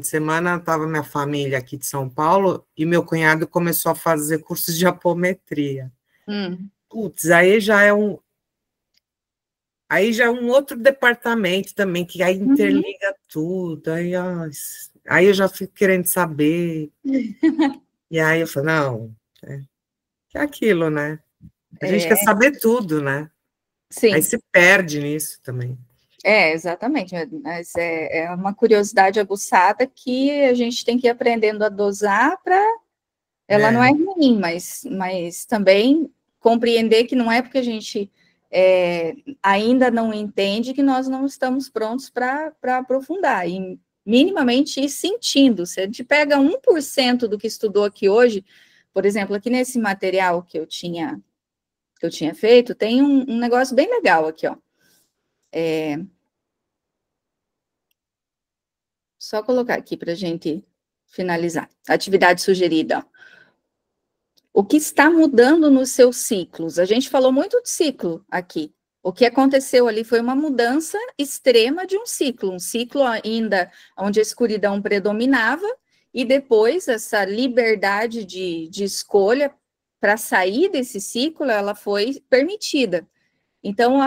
semana estava minha família aqui de São Paulo e meu cunhado começou a fazer cursos de apometria. Putz, aí já é um outro departamento também, que aí interliga tudo, aí eu já fico querendo saber. E aí eu falo, não, é aquilo, né? A gente quer saber tudo, né? Sim. Aí se perde nisso também. Exatamente, mas é uma curiosidade aguçada que a gente tem que ir aprendendo a dosar para ela não é ruim, mas também compreender que não é porque a gente ainda não entende que nós não estamos prontos para aprofundar, e minimamente ir sentindo. Se a gente pega 1% do que estudou aqui hoje, por exemplo, aqui nesse material que eu tinha feito, tem um negócio bem legal aqui, ó. Só colocar aqui para a gente finalizar. Atividade sugerida. O que está mudando nos seus ciclos? A gente falou muito de ciclo aqui. O que aconteceu ali foi uma mudança extrema de um ciclo ainda onde a escuridão predominava, e depois essa liberdade de escolha para sair desse ciclo, ela foi permitida. Então,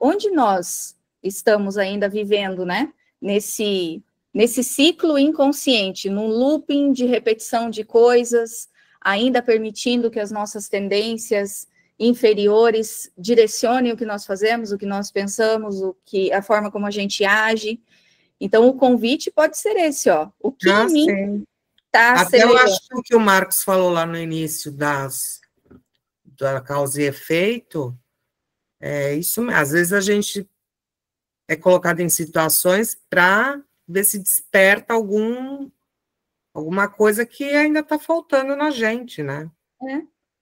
onde nós estamos ainda vivendo, né, nesse ciclo inconsciente, num looping de repetição de coisas, ainda permitindo que as nossas tendências inferiores direcionem o que nós fazemos, o que nós pensamos, a forma como a gente age. Então, o convite pode ser esse, ó. O que em mim está acelerando? Até eu acho que o que o Marcos falou lá no início da causa e efeito, isso, às vezes a gente é colocado em situações para ver se desperta alguma coisa que ainda está faltando na gente, né?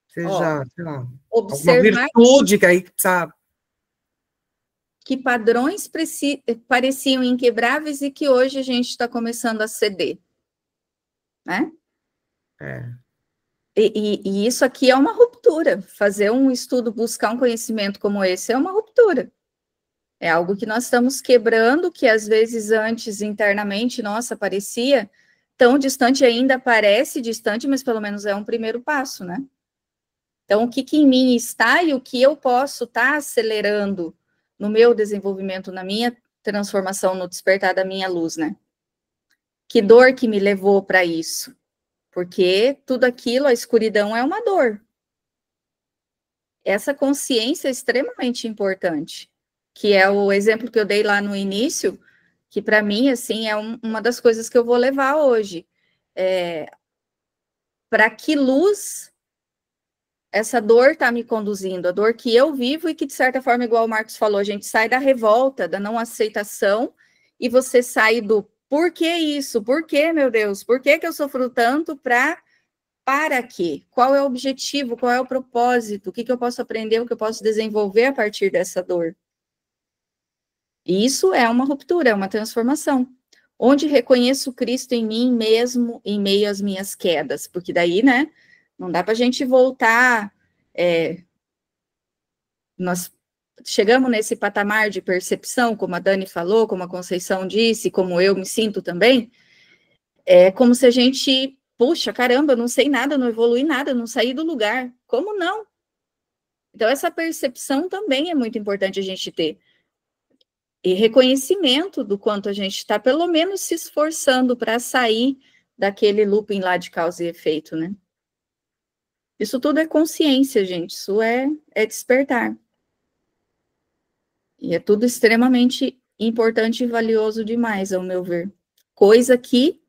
Seja, sei lá, alguma virtude que aí precisa... Que padrões pareciam inquebráveis e que hoje a gente está começando a ceder, né? E isso aqui é uma ruptura. Fazer um estudo, buscar um conhecimento como esse é uma ruptura. É algo que nós estamos quebrando, que às vezes antes, internamente, nossa, parecia tão distante, ainda parece distante, mas pelo menos é um primeiro passo, né? Então, o que em mim está e o que eu posso estar acelerando no meu desenvolvimento, na minha transformação, no despertar da minha luz, né? Que dor que me levou para isso? Porque tudo aquilo, a escuridão é uma dor. essa consciência é extremamente importante, que é o exemplo que eu dei lá no início, que para mim, assim, é uma das coisas que eu vou levar hoje. Para que luz essa dor está me conduzindo, a dor que eu vivo e que, de certa forma, igual o Marcos falou, a gente sai da revolta, da não aceitação, e você sai do por que isso? Por que, meu Deus? Por que eu sofro tanto para quê? Qual é o objetivo? Qual é o propósito? O que eu posso aprender? O que eu posso desenvolver a partir dessa dor? E isso é uma ruptura, é uma transformação. Onde reconheço Cristo em mim mesmo, em meio às minhas quedas. Porque daí, né, não dá para a gente voltar. Nós chegamos nesse patamar de percepção, como a Dani falou, como a Conceição disse, como eu me sinto também. É como se a gente, puxa, caramba, eu não sei nada, não evolui nada, não saí do lugar. Como não? Então, essa percepção também é muito importante a gente ter. E reconhecimento do quanto a gente está, pelo menos, se esforçando para sair daquele looping lá de causa e efeito, né? Isso tudo é consciência, gente. Isso é despertar. E é tudo extremamente importante e valioso demais, ao meu ver. Coisa que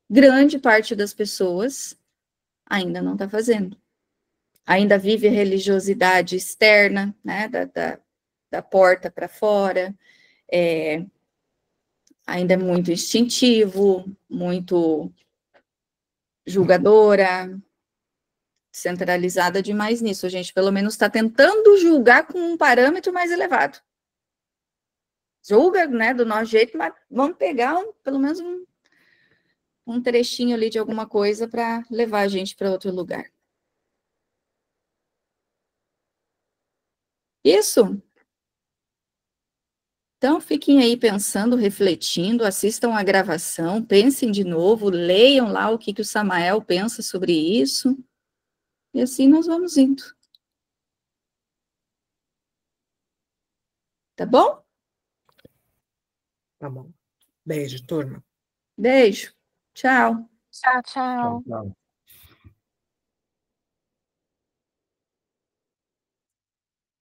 grande parte das pessoas ainda não está fazendo. Ainda vive a religiosidade externa, né? Da porta para fora. Ainda é muito instintivo, muito julgadora, centralizada demais nisso. A gente, pelo menos, está tentando julgar com um parâmetro mais elevado. Julga, né, do nosso jeito, mas vamos pegar pelo menos um trechinho ali de alguma coisa para levar a gente para outro lugar. Isso. Então, fiquem aí pensando, refletindo, assistam a gravação, pensem de novo, leiam lá o que o Samael pensa sobre isso, e assim nós vamos indo. Tá bom? Tá bom. Beijo, turma. Beijo. Tchau. Tchau, tchau. Tchau.